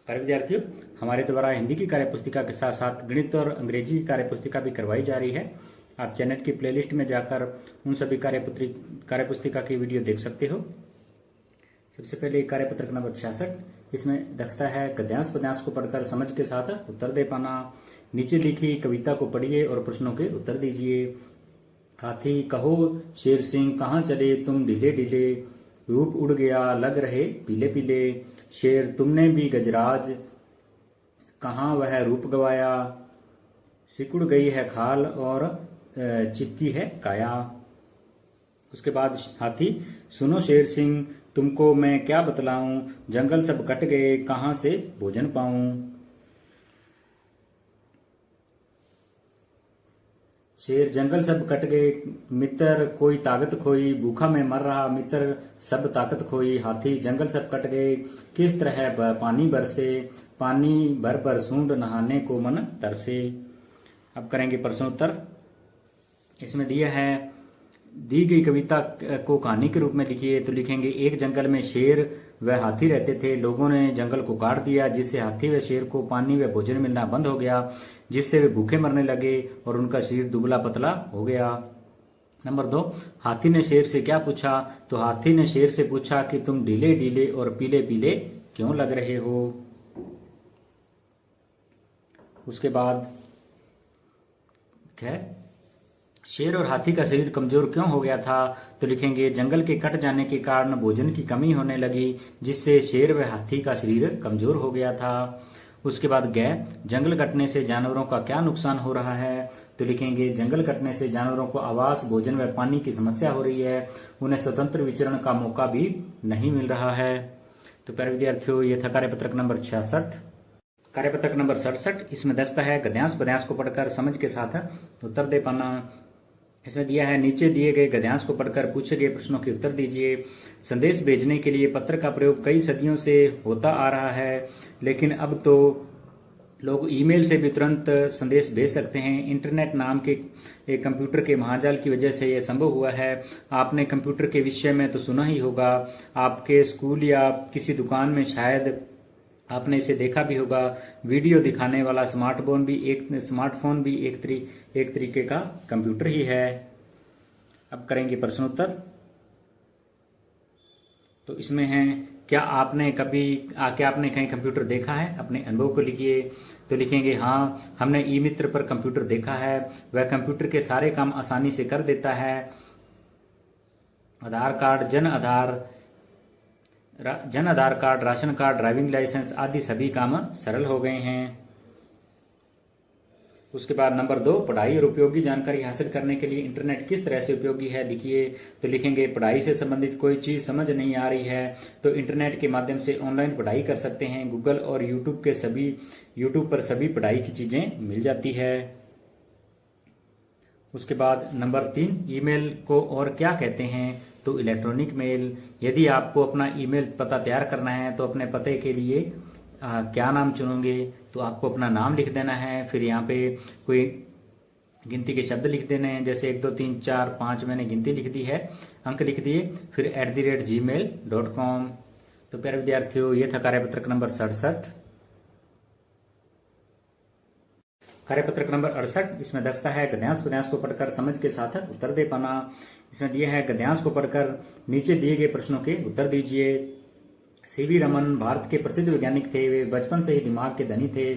प्यारे विद्यार्थियों, हमारे द्वारा हिंदी की कार्यपुस्तिका के साथ साथ गणित और अंग्रेजी की कार्यपुस्तिका भी करवाई जा रही है। आप चैनल की प्लेलिस्ट में जाकर उन सभी कार्यपुस्तिका की वीडियो देख सकते हो। सबसे पहले कार्यपत्रक नंबर 66, इसमें दक्षता है गद्यांश पद्यांश को पढ़कर समझ के साथ उत्तर दे पाना। नीचे लिखी कविता को पढ़िए और प्रश्नों के उत्तर दीजिए। हाथी कहो शेर सिंह कहाँ चले तुम ढीले ढीले, रूप उड़ गया लग रहे पीले पीले। शेर तुमने भी गजराज कहाँ वह रूप गवाया, सिकुड़ गई है खाल और चिपकी है काया। उसके बाद हाथी सुनो शेर सिंह तुमको मैं क्या बतलाऊं, जंगल सब कट गए कहाँ से भोजन पाऊं। शेर जंगल सब कट गए मित्र कोई ताकत खोई, भूखा मैं मर रहा मित्र सब ताकत खोई। हाथी जंगल सब कट गए किस तरह पानी बरसे, पानी भर भर सूंड नहाने को मन तरसे। अब करेंगे प्रश्नोत्तर। इसमें दिया है दी गई कविता को कहानी के रूप में लिखिए। तो लिखेंगे एक जंगल में शेर व हाथी रहते थे। लोगों ने जंगल को काट दिया जिससे हाथी व शेर को पानी व भोजन मिलना बंद हो गया, जिससे वे भूखे मरने लगे और उनका शरीर दुबला पतला हो गया। नंबर 2, हाथी ने शेर से क्या पूछा। तो हाथी ने शेर से पूछा कि तुम ढीले ढीले और पीले पीले क्यों लग रहे हो। उसके बाद है शेर और हाथी का शरीर कमजोर क्यों हो गया था। तो लिखेंगे जंगल के कट जाने के कारण भोजन की कमी होने लगी, जिससे शेर व हाथी का शरीर कमजोर हो गया था। उसके बाद जंगल कटने से जानवरों का क्या नुकसान हो रहा है। तो लिखेंगे जंगल कटने से जानवरों को आवास भोजन व पानी की समस्या हो रही है, उन्हें स्वतंत्र विचरण का मौका भी नहीं मिल रहा है। तो प्यारे विद्यार्थियों, ये था कार्यपत्रक नंबर 66। कार्यपत्रक नंबर 67, इसमें दक्षता है गद्यांश पद्यांश को पढ़कर समझ के साथ उत्तर दे पाना। इसमें दिया है नीचे दिए गए गद्यांश को पढ़कर पूछे गए प्रश्नों के उत्तर दीजिए। संदेश भेजने के लिए पत्र का प्रयोग कई सदियों से होता आ रहा है, लेकिन अब तो लोग ईमेल से भी तुरंत संदेश भेज सकते हैं। इंटरनेट नाम के एक कंप्यूटर के महाजाल की वजह से यह संभव हुआ है। आपने कंप्यूटर के विषय में तो सुना ही होगा, आपके स्कूल या किसी दुकान में शायद आपने इसे देखा भी होगा। वीडियो दिखाने वाला स्मार्टफोन भी एक तरीके का कंप्यूटर ही है। अब करेंगे प्रश्नोत्तर। तो इसमें है क्या आपने कहीं कंप्यूटर देखा है, अपने अनुभव को लिखिए। तो लिखेंगे हाँ, हमने ई मित्र पर कंप्यूटर देखा है, वह कंप्यूटर के सारे काम आसानी से कर देता है। Aadhaar card, Jan Aadhaar card, ration card, driving licence आदि सभी काम सरल हो गए हैं। उसके बाद नंबर 2, पढ़ाई और उपयोगी जानकारी हासिल करने के लिए इंटरनेट किस तरह से उपयोगी है लिखिए। तो लिखेंगे पढ़ाई से संबंधित कोई चीज समझ नहीं आ रही है तो इंटरनेट के माध्यम से ऑनलाइन पढ़ाई कर सकते हैं। गूगल और यूट्यूब पर सभी पढ़ाई की चीजें मिल जाती है। उसके बाद नंबर 3, ईमेल को और क्या कहते हैं। तो इलेक्ट्रॉनिक मेल। यदि आपको अपना ईमेल पता तैयार करना है तो अपने पते के लिए क्या नाम चुनोगे। तो आपको अपना नाम लिख देना है, फिर यहाँ पे कोई गिनती के शब्द लिख देने हैं, जैसे 1 2 3 4 5 मैंने गिनती लिख दी है, अंक लिख दिए, फिर @gmail.com। तो प्यारे विद्यार्थियों, ये था कार्यपत्रक नंबर 67। कार्यपत्रक नंबर 68, इसमें दक्षता है गद्यांश पद्यांश को पढ़कर समझ के साथ उत्तर दे पाना। इसमें दिया है गद्यांश को पढ़कर नीचे दिए गए प्रश्नों के उत्तर दीजिए। सीवी रमन भारत के प्रसिद्ध वैज्ञानिक थे। वे बचपन से ही दिमाग के धनी थे।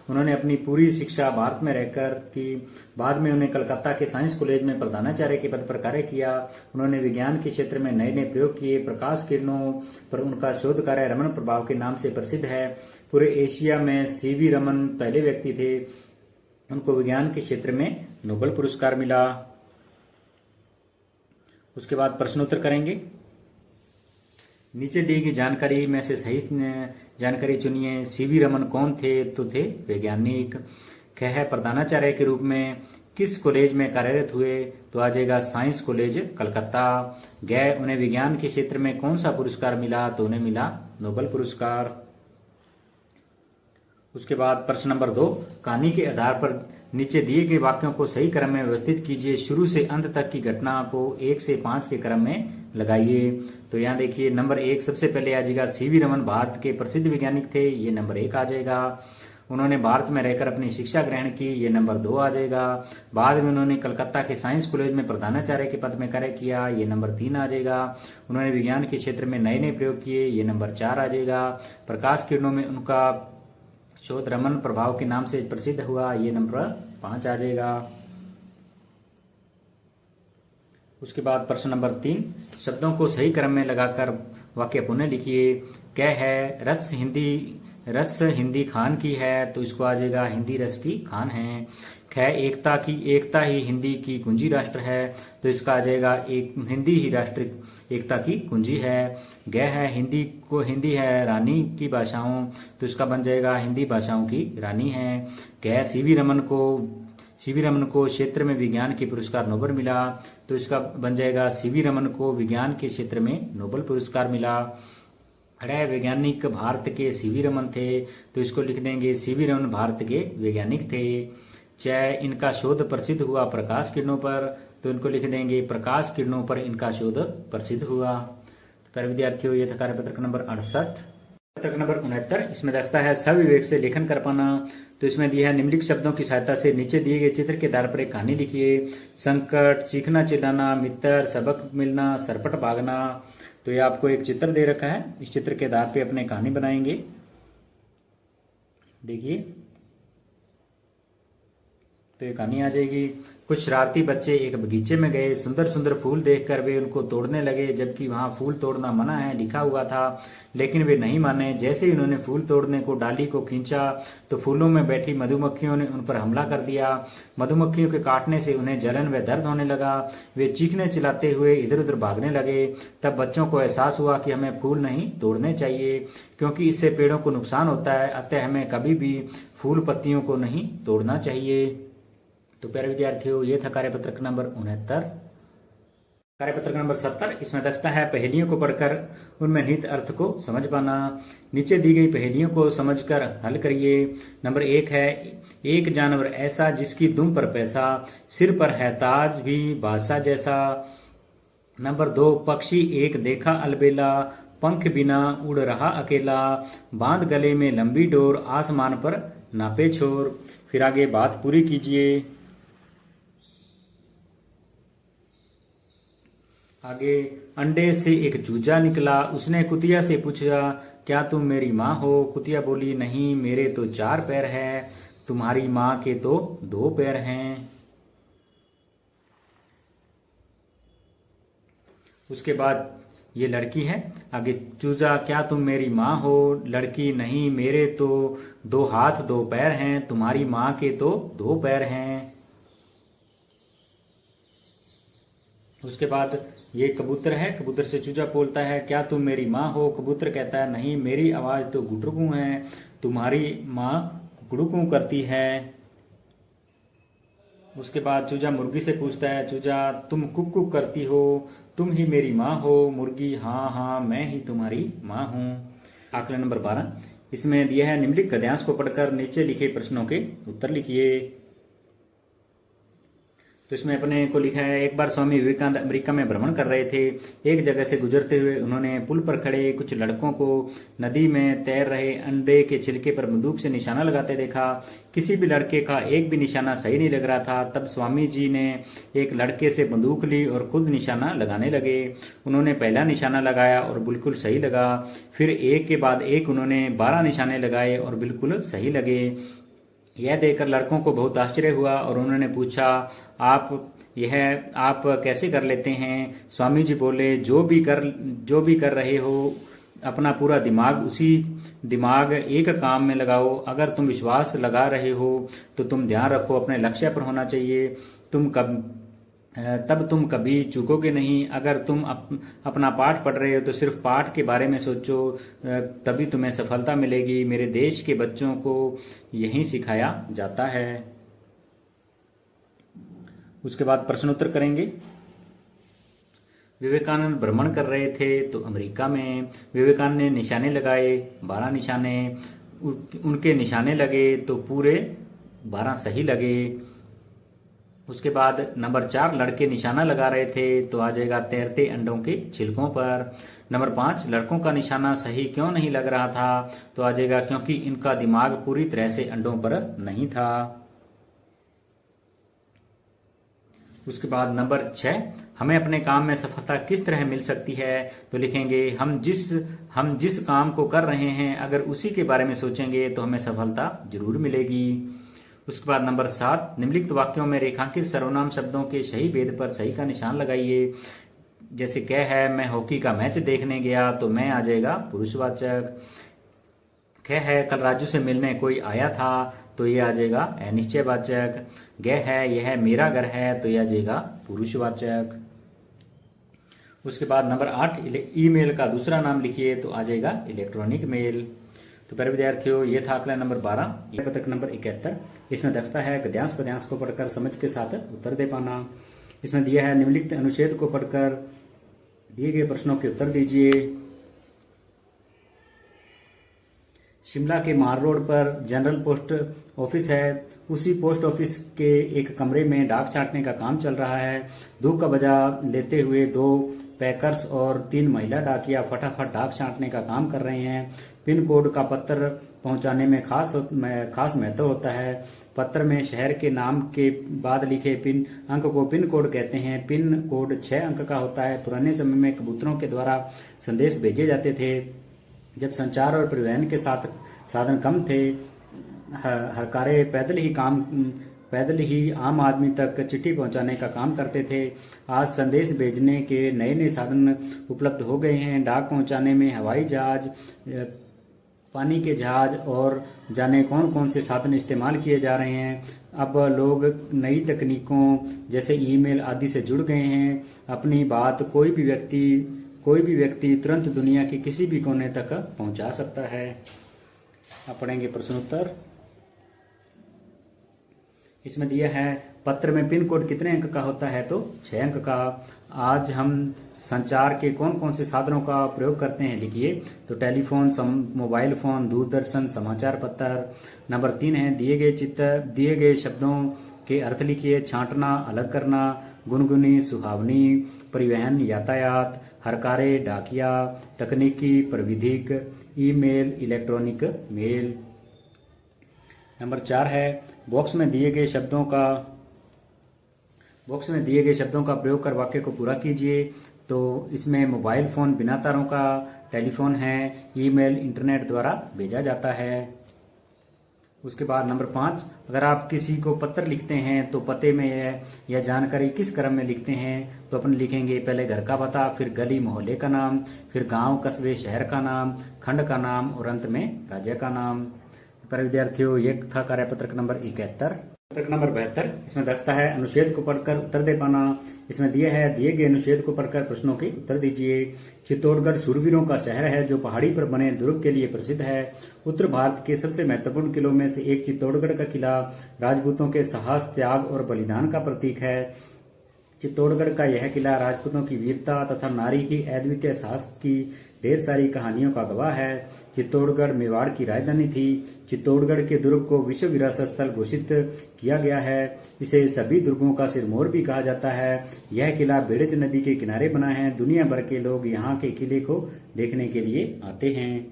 उन्होंने अपनी पूरी शिक्षा भारत में रहकर की। बाद में उन्हें कलकत्ता के साइंस कॉलेज में प्रधानाचार्य के पद पर कार्य किया। उन्होंने विज्ञान के क्षेत्र में नए नए प्रयोग किए। प्रकाश किरणों पर उनका शोध कार्य रमन प्रभाव के नाम से प्रसिद्ध है। पूरे एशिया में सीवी रमन पहले व्यक्ति थे। उनको विज्ञान के क्षेत्र में नोबेल पुरस्कार मिला। उसके बाद प्रश्नोत्तर करेंगे। नीचे दी गई जानकारी में से सही जानकारी चुनिए। सीवी रमन कौन थे। तो थे वैज्ञानिक। है प्रधानाचार्य के रूप में किस कॉलेज में कार्यरत हुए। तो आ जाएगा साइंस कॉलेज कलकत्ता। उन्हें विज्ञान के क्षेत्र में कौन सा पुरस्कार मिला। तो उन्हें मिला नोबेल पुरस्कार। उसके बाद प्रश्न नंबर 2, कहानी के आधार पर नीचे दिए गए वाक्यों को सही क्रम में व्यवस्थित कीजिए। शुरू से अंत तक की घटना को 1 से 5 के क्रम में लगाइए। तो यहाँ देखिए नंबर 1 सबसे पहले आ जाएगा सीवी रमन, भारत के प्रसिद्ध वैज्ञानिक थे, ये नंबर 1 आ जाएगा। उन्होंने भारत में रहकर अपनी शिक्षा ग्रहण की, ये नंबर 2 आ जाएगा। बाद में उन्होंने कलकत्ता के साइंस कॉलेज में प्रधानाचार्य के पद में कार्य किया, ये नंबर 3 आ जाएगा। उन्होंने विज्ञान के क्षेत्र में नए नए प्रयोग किए, ये नंबर 4 आ जाएगा। प्रकाश किरणों में उनका शोध रमन प्रभाव के नाम से प्रसिद्ध हुआ, ये नंबर 5 आ जाएगा। उसके बाद प्रश्न नंबर 3, शब्दों को सही क्रम में लगाकर वाक्य पुनः लिखिए। क है रस हिंदी खान की है, तो इसको आ जाएगा हिंदी रस की खान है। ख एकता ही हिंदी की कुंजी राष्ट्र है, तो इसका आ जाएगा हिंदी ही राष्ट्र एकता की कुंजी है। ग है हिंदी है रानी की भाषाओं, तो इसका बन जाएगा हिंदी भाषाओं की रानी है। ग सीवी रमन को क्षेत्र में विज्ञान के पुरस्कार नोबेल मिला, तो इसका बन जाएगा सीवी रमन को विज्ञान के क्षेत्र में नोबेल पुरस्कार मिला। अड़े वैज्ञानिक भारत के सीवी रमन थे, तो इसको लिख देंगे सीवी रमन भारत के वैज्ञानिक थे। च इनका शोध प्रसिद्ध हुआ प्रकाश किरणों पर, तो इनको लिख देंगे प्रकाश किरणों पर इनका शोध प्रसिद्ध हुआ। तो प्यारे विद्यार्थियों, ये था कार्यपत्रक नंबर 68। पत्रक नंबर 69 इसमें दक्षता है सविवेक से लेखन कर पाना। तो इसमें दिया है निम्नलिखित शब्दों की सहायता से नीचे दिए गए चित्र के आधार पर एक कहानी लिखिए। संकट, चीखना चिल्लाना, मित्र, सबक मिलना, सरपट भागना। तो ये आपको एक चित्र दे रखा है, इस चित्र के आधार पे अपने कहानी बनाएंगे। देखिए, तो ये कहानी आ जाएगी। कुछ शरारती बच्चे एक बगीचे में गए, सुंदर सुंदर फूल देखकर वे उनको तोड़ने लगे, जबकि वहां फूल तोड़ना मना है लिखा हुआ था, लेकिन वे नहीं माने। जैसे ही उन्होंने फूल तोड़ने को डाली को खींचा, तो फूलों में बैठी मधुमक्खियों ने उन पर हमला कर दिया। मधुमक्खियों के काटने से उन्हें जलन व दर्द होने लगा। वे चीखने चिल्लाते हुए इधर उधर भागने लगे। तब बच्चों को एहसास हुआ कि हमें फूल नहीं तोड़ने चाहिए, क्योंकि इससे पेड़ों को नुकसान होता है। अतः हमें कभी भी फूल पत्तियों को नहीं तोड़ना चाहिए। तो प्यारे विद्यार्थियों, ये था कार्यपत्रक नंबर 69। कार्यपत्रक नंबर 70 इसमें दक्षता है पहेलियों को पढ़कर उनमें निहित अर्थ को समझ पाना। नीचे दी गई पहेलियों को समझकर हल करिए। नंबर 1 है एक जानवर ऐसा जिसकी दुम पर पैसा, सिर पर है ताज भी बादशाह जैसा। नंबर 2 पक्षी एक देखा अलबेला, पंख बिना उड़ रहा अकेला, बांध गले में लंबी डोर, आसमान पर नापे छोर। फिर आगे बात पूरी कीजिए। आगे अंडे से एक चूजा निकला, उसने कुतिया से पूछा क्या तुम मेरी माँ हो? कुतिया बोली नहीं, मेरे तो 4 पैर है, तुम्हारी माँ के तो 2 पैर हैं। उसके बाद ये लड़की है। आगे चूजा क्या तुम मेरी माँ हो? लड़की नहीं, मेरे तो 2 हाथ 2 पैर हैं, तुम्हारी माँ के तो 2 पैर हैं। उसके बाद ये कबूतर है। कबूतर से चूजा बोलता है क्या तुम मेरी माँ हो? कबूतर कहता है नहीं, मेरी आवाज तो गुटरुकू है, तुम्हारी माँ कुकड़ुकू करती है। उसके बाद चूजा मुर्गी से पूछता है चूजा तुम कुक कुक करती हो, तुम ही मेरी माँ हो? मुर्गी हाँ हाँ, मैं ही तुम्हारी माँ हूँ। आकलन नंबर 12 इसमें दिया है निम्नलिखित गद्यांश को पढ़कर नीचे लिखे प्रश्नों के उत्तर लिखिए। तो इसमें अपने को लिखा है एक बार स्वामी विवेकानंद अमेरिका में भ्रमण कर रहे थे। एक जगह से गुजरते हुए उन्होंने पुल पर खड़े कुछ लड़कों को नदी में तैर रहे अंडे के छिलके पर बंदूक से निशाना लगाते देखा। किसी भी लड़के का एक भी निशाना सही नहीं लग रहा था। तब स्वामी जी ने एक लड़के से बंदूक ली और खुद निशाना लगाने लगे। उन्होंने पहला निशाना लगाया और बिल्कुल सही लगा। फिर एक के बाद एक उन्होंने 12 निशाने लगाए और बिल्कुल सही लगे। यह देखकर लड़कों को बहुत आश्चर्य हुआ और उन्होंने पूछा आप कैसे कर लेते हैं? स्वामी जी बोले जो भी कर रहे हो अपना पूरा दिमाग एक काम में लगाओ। अगर तुम विश्वास लगा रहे हो तो तुम ध्यान रखो अपने लक्ष्य पर होना चाहिए, तब तुम कभी चूकोगे नहीं। अगर तुम अपना पाठ पढ़ रहे हो तो सिर्फ पाठ के बारे में सोचो, तभी तुम्हें सफलता मिलेगी। मेरे देश के बच्चों को यही सिखाया जाता है। उसके बाद प्रश्नोत्तर करेंगे। विवेकानंद भ्रमण कर रहे थे तो अमेरिका में विवेकानंद ने निशाने लगाए 12 निशाने, उनके निशाने लगे तो पूरे 12 सही लगे। उसके बाद नंबर 4 लड़के निशाना लगा रहे थे तो आ जाएगा तैरते अंडों के छिलकों पर। नंबर 5 लड़कों का निशाना सही क्यों नहीं लग रहा था तो आ जाएगा क्योंकि इनका दिमाग पूरी तरह से अंडों पर नहीं था। उसके बाद नंबर 6 हमें अपने काम में सफलता किस तरह मिल सकती है तो लिखेंगे हम जिस काम को कर रहे हैं अगर उसी के बारे में सोचेंगे तो हमें सफलता जरूर मिलेगी। उसके बाद नंबर 7 निम्नलिखित वाक्यों में रेखांकित सर्वनाम शब्दों के सही भेद पर सही का निशान लगाइए। जैसे कह है मैं हॉकी का मैच देखने गया तो मैं आ जाएगा पुरुषवाचक। कह है कल राजू से मिलने कोई आया था तो ये आ जाएगा अनिश्चयवाचक। गह है यह मेरा घर है तो यह आ जाएगा पुरुषवाचक। उसके बाद नंबर 8 ईमेल का दूसरा नाम लिखिए तो आ जाएगा इलेक्ट्रॉनिक मेल। तो प्यारे विद्यार्थियों ये था आकलन नंबर 12। यह पत्रक नंबर 71। इसमें दक्षता है गद्यांश पद्यांश को पढ़कर समझ के साथ उत्तर दे पाना। इसमें दिया है निम्नलिखित अनुच्छेद को पढ़कर दिए गए प्रश्नों के उत्तर दीजिए। शिमला के मार रोड पर जनरल पोस्ट ऑफिस है। उसी पोस्ट ऑफिस के एक कमरे में डाक छांटने का काम चल रहा है। धूप का बजा लेते हुए 2 पैकर्स और 3 महिला डाकिया फटाफट डाक छांटने का काम कर रहे हैं। पिन कोड का पत्र पहुंचाने में खास महत्व होता है। पत्र में शहर के नाम के बाद लिखे पिन अंक को पिन कोड कहते हैं। पिन कोड 6 अंक का होता है। पुराने समय में कबूतरों के द्वारा संदेश भेजे जाते थे। जब संचार और परिवहन के साधन कम थे, हरकारे पैदल ही आम आदमी तक चिट्ठी पहुंचाने का काम करते थे। आज संदेश भेजने के नए नए साधन उपलब्ध हो गए हैं। डाक पहुंचाने में हवाई जहाज, पानी के जहाज और जाने कौन कौन से साधन इस्तेमाल किए जा रहे हैं। अब लोग नई तकनीकों जैसे ईमेल आदि से जुड़ गए हैं। अपनी बात कोई भी व्यक्ति तुरंत दुनिया के किसी भी कोने तक पहुंचा सकता है। अब पढ़ेंगे प्रश्नोत्तर। इसमें दिया है पत्र में पिन कोड कितने अंक का होता है तो 6 अंक का। आज हम संचार के कौन कौन से साधनों का प्रयोग करते हैं लिखिए। तो टेलीफोन, मोबाइल फोन, दूरदर्शन, समाचार पत्र। नंबर 3 है दिए गए शब्दों के अर्थ लिखिए। छांटना, अलग करना, गुनगुनी, सुहावनी, परिवहन, यातायात, हरकारे, डाकिया, तकनीकी, प्रविधिक, ईमेल, इलेक्ट्रॉनिक मेल। नंबर 4 है बॉक्स में दिए गए शब्दों का प्रयोग कर वाक्य को पूरा कीजिए। तो इसमें मोबाइल फोन बिना तारों का टेलीफोन है। ईमेल इंटरनेट द्वारा भेजा जाता है। उसके बाद नंबर 5 अगर आप किसी को पत्र लिखते हैं तो पते में यह जानकारी किस क्रम में लिखते हैं तो अपन लिखेंगे पहले घर का पता, फिर गली मोहल्ले का नाम, फिर गांव कस्बे शहर का नाम, खंड का नाम और अंत में राज्य का नाम। पर विद्यार्थियों ये था कार्यपत्रक नंबर 71। पत्रक नंबर 72 इसमें दक्षता है अनुच्छेद को पढ़कर उत्तर दे पाना। इसमें दिए गए अनुच्छेद को पढ़कर प्रश्नों के उत्तर दीजिए। चित्तौड़गढ़ शूरवीरों का शहर है जो पहाड़ी पर बने दुर्ग के लिए प्रसिद्ध है। उत्तर भारत के सबसे महत्वपूर्ण किलों में से एक चित्तौड़गढ़ का किला राजपूतों के साहस, त्याग और बलिदान का प्रतीक है। चित्तौड़गढ़ का यह किला राजपूतों की वीरता तथा नारी की अद्वितीय साहस की ढेर सारी कहानियों का गवाह है। चित्तौड़गढ़ मेवाड़ की राजधानी थी। चित्तौड़गढ़ के दुर्ग को विश्व विरासत स्थल घोषित किया गया है। इसे सभी दुर्गों का सिरमौर भी कहा जाता है। यह किला बेड़च नदी के किनारे बना है। दुनिया भर के लोग यहाँ के किले को देखने के लिए आते हैं।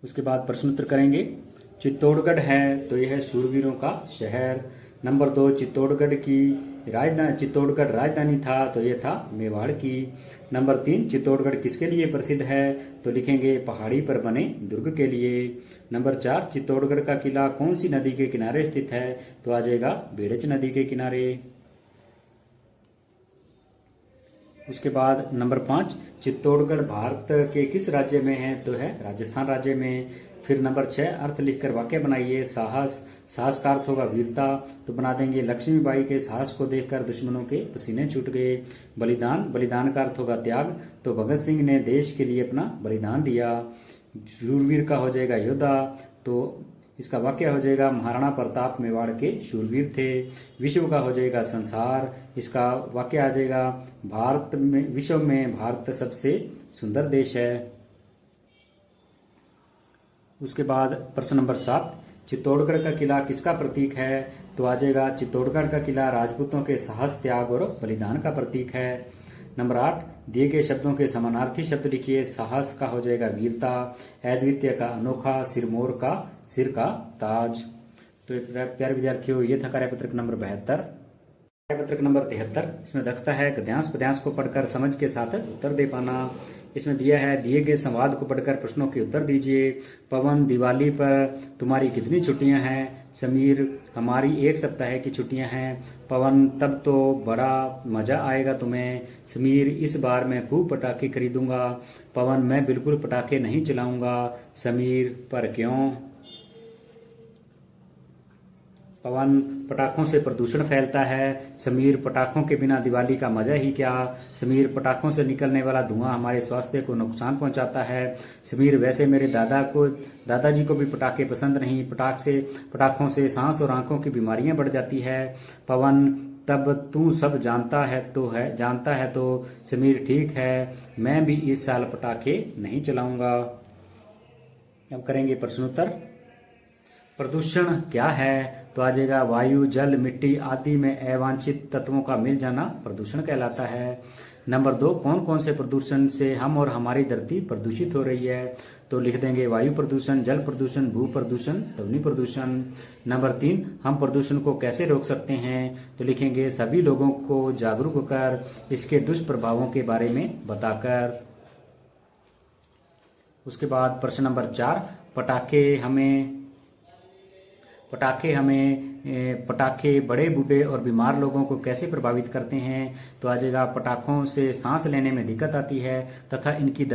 उसके बाद प्रश्नोत्तर करेंगे। चित्तौड़गढ़ है तो यह शूरवीरों का शहर। नंबर 2 चित्तौड़गढ़ राजधानी था तो यह था मेवाड़ की। नंबर 3 चित्तौड़गढ़ किसके लिए प्रसिद्ध है तो लिखेंगे पहाड़ी पर बने दुर्ग के लिए। नंबर 4 चित्तौड़गढ़ का किला कौन सी नदी के किनारे स्थित है तो आ जाएगा बेड़च नदी के किनारे। उसके बाद नंबर 5 चित्तौड़गढ़ भारत के किस राज्य में है तो है राजस्थान राज्य में। फिर नंबर 6 अर्थ लिखकर वाक्य बनाइए। साहस का अर्थ होगा वीरता तो बना देंगे लक्ष्मीबाई के साहस को देखकर दुश्मनों के पसीने छूट गए। बलिदान का अर्थ होगा त्याग तो भगत सिंह ने देश के लिए अपना बलिदान दिया। शूरवीर का हो जाएगा योद्धा तो इसका वाक्य हो जाएगा महाराणा प्रताप मेवाड़ के शूरवीर थे। विश्व का हो जाएगा संसार, इसका वाक्य आ जाएगा विश्व में भारत सबसे सुंदर देश है। उसके बाद प्रश्न नंबर 7 चित्तौड़गढ़ का किला किसका प्रतीक है? तो आ जाएगा चित्तौड़गढ़ का किला राजपूतों के साहस, त्याग और बलिदान का प्रतीक है। नंबर 8, दिए गए शब्दों के समानार्थी शब्द लिखिए। साहस का हो जाएगा वीरता, अद्वितीय का अनोखा, सिरमौर का सिर का ताज। तो प्यारे विद्यार्थियों, ये था कार्यपत्रक नंबर 72। कार्यपत्रक नंबर 73, इसमें दक्षता है गद्यांश पद्यांश को पढ़कर समझ के साथ उत्तर दे पाना। इसमें दिया है दिए गए संवाद को पढ़कर प्रश्नों के उत्तर दीजिए। पवन, दिवाली पर तुम्हारी कितनी छुट्टियां हैं? समीर, हमारी 1 सप्ताह की छुट्टियां हैं। पवन, तब तो बड़ा मजा आएगा तुम्हें। समीर, इस बार मैं खूब पटाखे खरीदूंगा। पवन, मैं बिल्कुल पटाखे नहीं चलाऊंगा। समीर, पर क्यों? पवन, पटाखों से प्रदूषण फैलता है। समीर, पटाखों के बिना दिवाली का मजा ही क्या। समीर, पटाखों से निकलने वाला धुआं हमारे स्वास्थ्य को नुकसान पहुंचाता है। समीर, वैसे मेरे दादाजी को भी पटाखे पसंद नहीं। पटाखों से सांस और आंखों की बीमारियां बढ़ जाती है। पवन, तब तू सब जानता है तो। समीर, ठीक है, मैं भी इस साल पटाखे नहीं चलाऊंगा। अब करेंगे प्रश्नोत्तर। प्रदूषण क्या है? तो आ जाएगा वायु, जल, मिट्टी आदि में अवांछित तत्वों का मिल जाना प्रदूषण कहलाता है। नंबर 2, कौन कौन से प्रदूषण से हम और हमारी धरती प्रदूषित हो रही है? तो लिख देंगे वायु प्रदूषण, जल प्रदूषण, भू प्रदूषण, ध्वनि प्रदूषण। नंबर 3, हम प्रदूषण को कैसे रोक सकते हैं? तो लिखेंगे सभी लोगों को जागरूक कर इसके दुष्प्रभावों के बारे में बताकर। उसके बाद प्रश्न नंबर 4, पटाखे बड़े, बूढ़े और बीमार लोगों को कैसे प्रभावित करते हैं? तो आ जाएगा पटाखों से सांस लेने में दिक्कत आती है तथा इनकी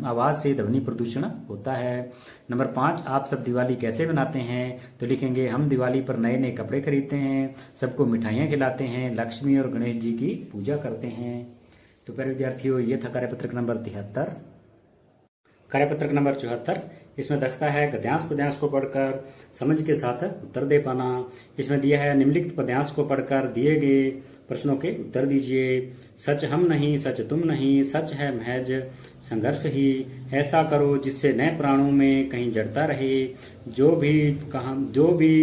आवाज से ध्वनि प्रदूषण होता है। नंबर 5, आप सब दिवाली कैसे मनाते हैं? तो लिखेंगे हम दिवाली पर नए नए कपड़े खरीदते हैं, सबको मिठाइयां खिलाते हैं, लक्ष्मी और गणेश जी की पूजा करते हैं। तो प्यारे विद्यार्थियों, ये था कार्यपत्रक नंबर 73। कार्यपत्रक नंबर 74, इसमें दक्षता है गद्यांश पद्यांश को पढ़कर समझ के साथ उत्तर दे पाना। इसमें दिया है निम्नलिखित पद्यांश को पढ़कर दिए गए प्रश्नों के उत्तर दीजिए। सच हम नहीं, सच तुम नहीं, सच है महज संघर्ष ही। ऐसा करो जिससे नए प्राणों में कहीं जड़ता रहे। जो भी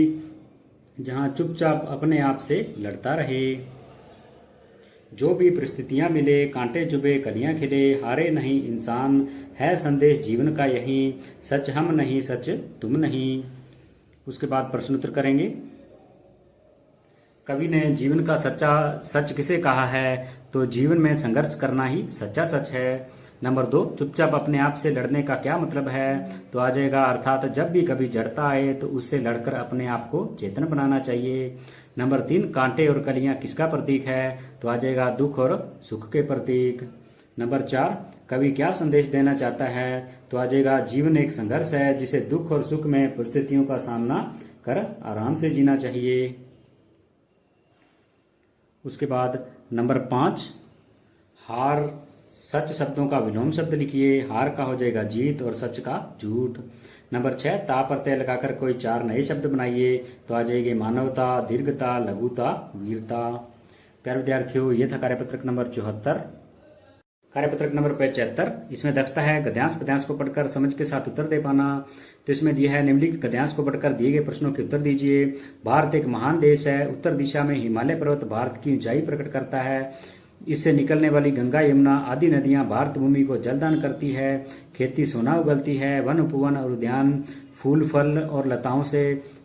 जहां चुपचाप अपने आप से लड़ता रहे। जो भी परिस्थितियां मिले, कांटे चुभे कलियां खिले, हारे नहीं इंसान, है संदेश जीवन का यही। सच हम नहीं, सच तुम नहीं। उसके बाद प्रश्नोत्तर करेंगे। कवि ने जीवन का सच्चा सच किसे कहा है? तो जीवन में संघर्ष करना ही सच्चा सच है। नंबर 2, चुपचाप अपने आप से लड़ने का क्या मतलब है? तो आ जाएगा अर्थात जब भी कभी जड़ता आए तो उससे लड़कर अपने आप को चेतन बनाना चाहिए। नंबर 3, कांटे और कलियां किसका प्रतीक है? तो आ जाएगा दुख और सुख के प्रतीक। नंबर 4, कवि क्या संदेश देना चाहता है? तो आ जाएगा जीवन एक संघर्ष है जिसे दुख और सुख में परिस्थितियों का सामना कर आराम से जीना चाहिए। उसके बाद नंबर 5, हार सच शब्दों का विलोम शब्द लिखिए। हार का हो जाएगा जीत और सच का झूठ। नंबर 6, ता प्रत्यय लगाकर कोई 4 नए शब्द बनाइए। तो आ जाएंगे मानवता, दीर्घता, लघुता, वीरता। प्यारे विद्यार्थियों, ये था कार्यपत्रक नंबर 74। कार्यपत्रक नंबर 75, इसमें दक्षता है गद्यांश पद्यांश को पढ़कर समझ के साथ उत्तर दे पाना। तो इसमें दिया है निम्नलिखित गद्यांश को पढ़कर दिए गए प्रश्नों के उत्तर दीजिए। भारत एक महान देश है। उत्तर दिशा में हिमालय पर्वत भारत की ऊंचाई प्रकट करता है। इससे निकलने वाली गंगा, यमुना आदि नदियां भारत भूमि को जलदान करती है। खेती सोना उगलती है। वन, उपवन और उद्यान फूल, फल और लताओं से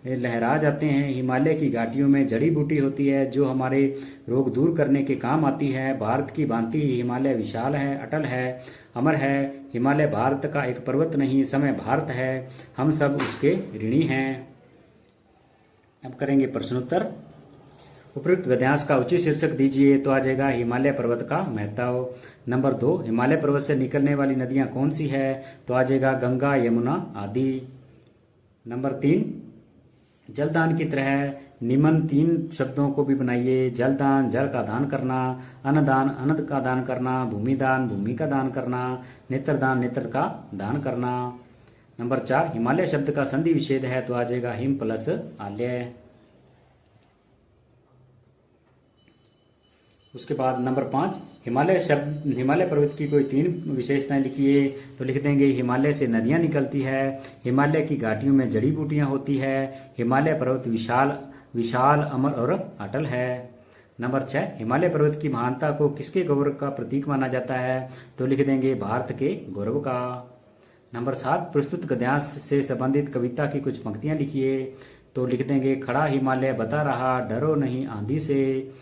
लहरा जाते हैं। हिमालय की घाटियों में जड़ी बूटी होती है जो हमारे रोग दूर करने के काम आती है। भारत की भांति हिमालय विशाल है, अटल है, अमर है। हिमालय भारत का एक पर्वत नहीं, समय भारत है। हम सब उसके ऋणी हैं। अब करेंगे प्रश्नोत्तर। उपयुक्त गद्यांश का उचित शीर्षक दीजिए। तो आ जाएगा हिमालय पर्वत का महत्व। नंबर 2, हिमालय पर्वत से निकलने वाली नदियां कौन सी है? तो आ जाएगा गंगा, यमुना आदि। नंबर 3, जलदान की तरह निम्न 3 शब्दों को भी बनाइए। जलदान, जल का दान करना। अन्नदान, अन्न का दान करना। भूमिदान, भूमि का दान करना। नेत्रदान, नेत्र का दान करना। नंबर 4, हिमालय शब्द का संधि विच्छेद है। तो आ जाएगा हिम प्लस आलय। उसके बाद नंबर 5, हिमालय पर्वत की कोई 3 विशेषताएं लिखिए। तो लिख देंगे हिमालय से नदियां निकलती है, हिमालय की घाटियों में जड़ी बूटियां होती है, हिमालय पर्वत विशाल विशाल अमर और अटल है। नंबर 6, हिमालय पर्वत की महानता को किसके गौरव का प्रतीक माना जाता है। तो लिख देंगे भारत के गौरव का। नंबर 7, प्रस्तुत गद्यांश से संबंधित कविता की कुछ पंक्तियां लिखिए। तो लिख देंगे खड़ा हिमालय बता रहा, डरो नहीं आंधी से,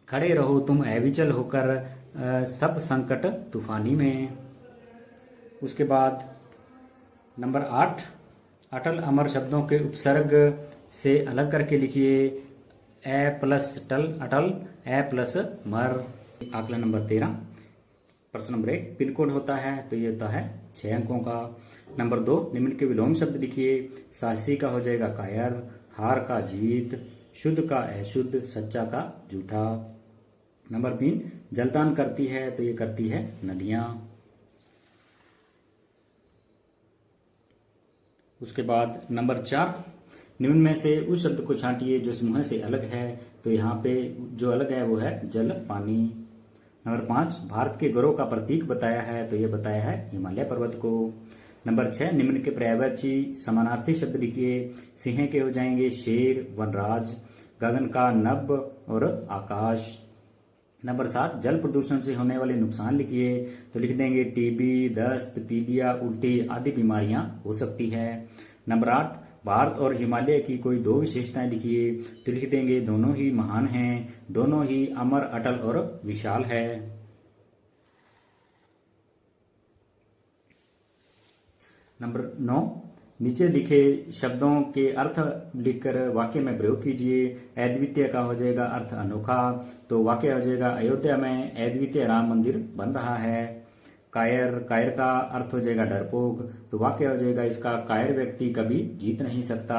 खड़े रहो तुम अविचल होकर सब संकट तूफानी में। उसके बाद नंबर 8, अटल अमर शब्दों के उपसर्ग से अलग करके लिखिए। ए प्लस टल अटल, ए प्लस मर। आकलन नंबर 13, प्रश्न नंबर 1, पिन कोड होता है तो ये होता है 6 अंकों का। नंबर 2, निम्न के विलोम शब्द लिखिए। साहसी का हो जाएगा कायर, हार का जीत, शुद्ध का अशुद्ध, सच्चा का झूठा। नंबर 3, जलदान करती है तो ये करती है नदियां। उसके बाद नंबर 4, निम्न में से उस शब्द को छांटिए जो समूह से अलग है। तो यहाँ पे जो अलग है वो है जल पानी। नंबर 5, भारत के गौरव का प्रतीक बताया है तो ये बताया है हिमालय पर्वत को। नंबर 6, निम्न के पर्यायवाची समानार्थी शब्द लिखिए। सिंह के हो जाएंगे शेर, वनराज, गगन का नभ और आकाश। नंबर 7, जल प्रदूषण से होने वाले नुकसान लिखिए। तो लिख देंगे टीबी, दस्त, पीलिया, उल्टी आदि बीमारियां हो सकती है। नंबर 8, भारत और हिमालय की कोई 2 विशेषताएं लिखिए। तो लिख देंगे दोनों ही महान हैं, दोनों ही अमर, अटल और विशाल है। नंबर 9, नीचे लिखे शब्दों के अर्थ लिखकर वाक्य में प्रयोग कीजिए। अद्वितीय का हो जाएगा अर्थ अनोखा, तो वाक्य हो जाएगा अयोध्या में अद्वितीय राम मंदिर बन रहा है। कायर का अर्थ हो जाएगा डरपोक, तो वाक्य हो जाएगा इसका कायर व्यक्ति कभी जीत नहीं सकता।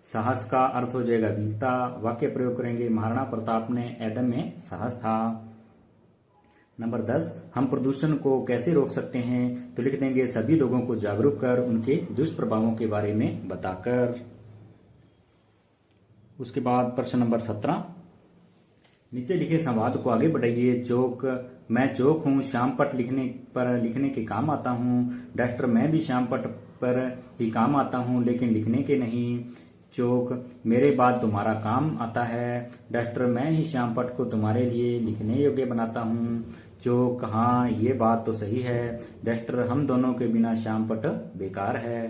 साहस का अर्थ हो जाएगा वीरता, वाक्य प्रयोग करेंगे महाराणा प्रताप ने ऐदम में साहस था। नंबर 10, हम प्रदूषण को कैसे रोक सकते हैं। तो लिख देंगे सभी लोगों को जागरूक कर उनके दुष्प्रभावों के बारे में बताकर। उसके बाद प्रश्न नंबर 17, नीचे लिखे संवाद को आगे बढ़ाइए। चौक, मैं चौक हूँ, श्याम पट लिखने के काम आता हूँ। डस्टर, मैं भी श्याम पट पर ही काम आता हूँ लेकिन लिखने के नहीं। चौक, मेरे बाद तुम्हारा काम आता है। डस्टर, मैं ही श्याम पट को तुम्हारे लिए लिखने योग्य बनाता हूँ। चौक, हाँ ये बात तो सही है। डस्टर, हम दोनों के बिना श्याम पट बेकार है।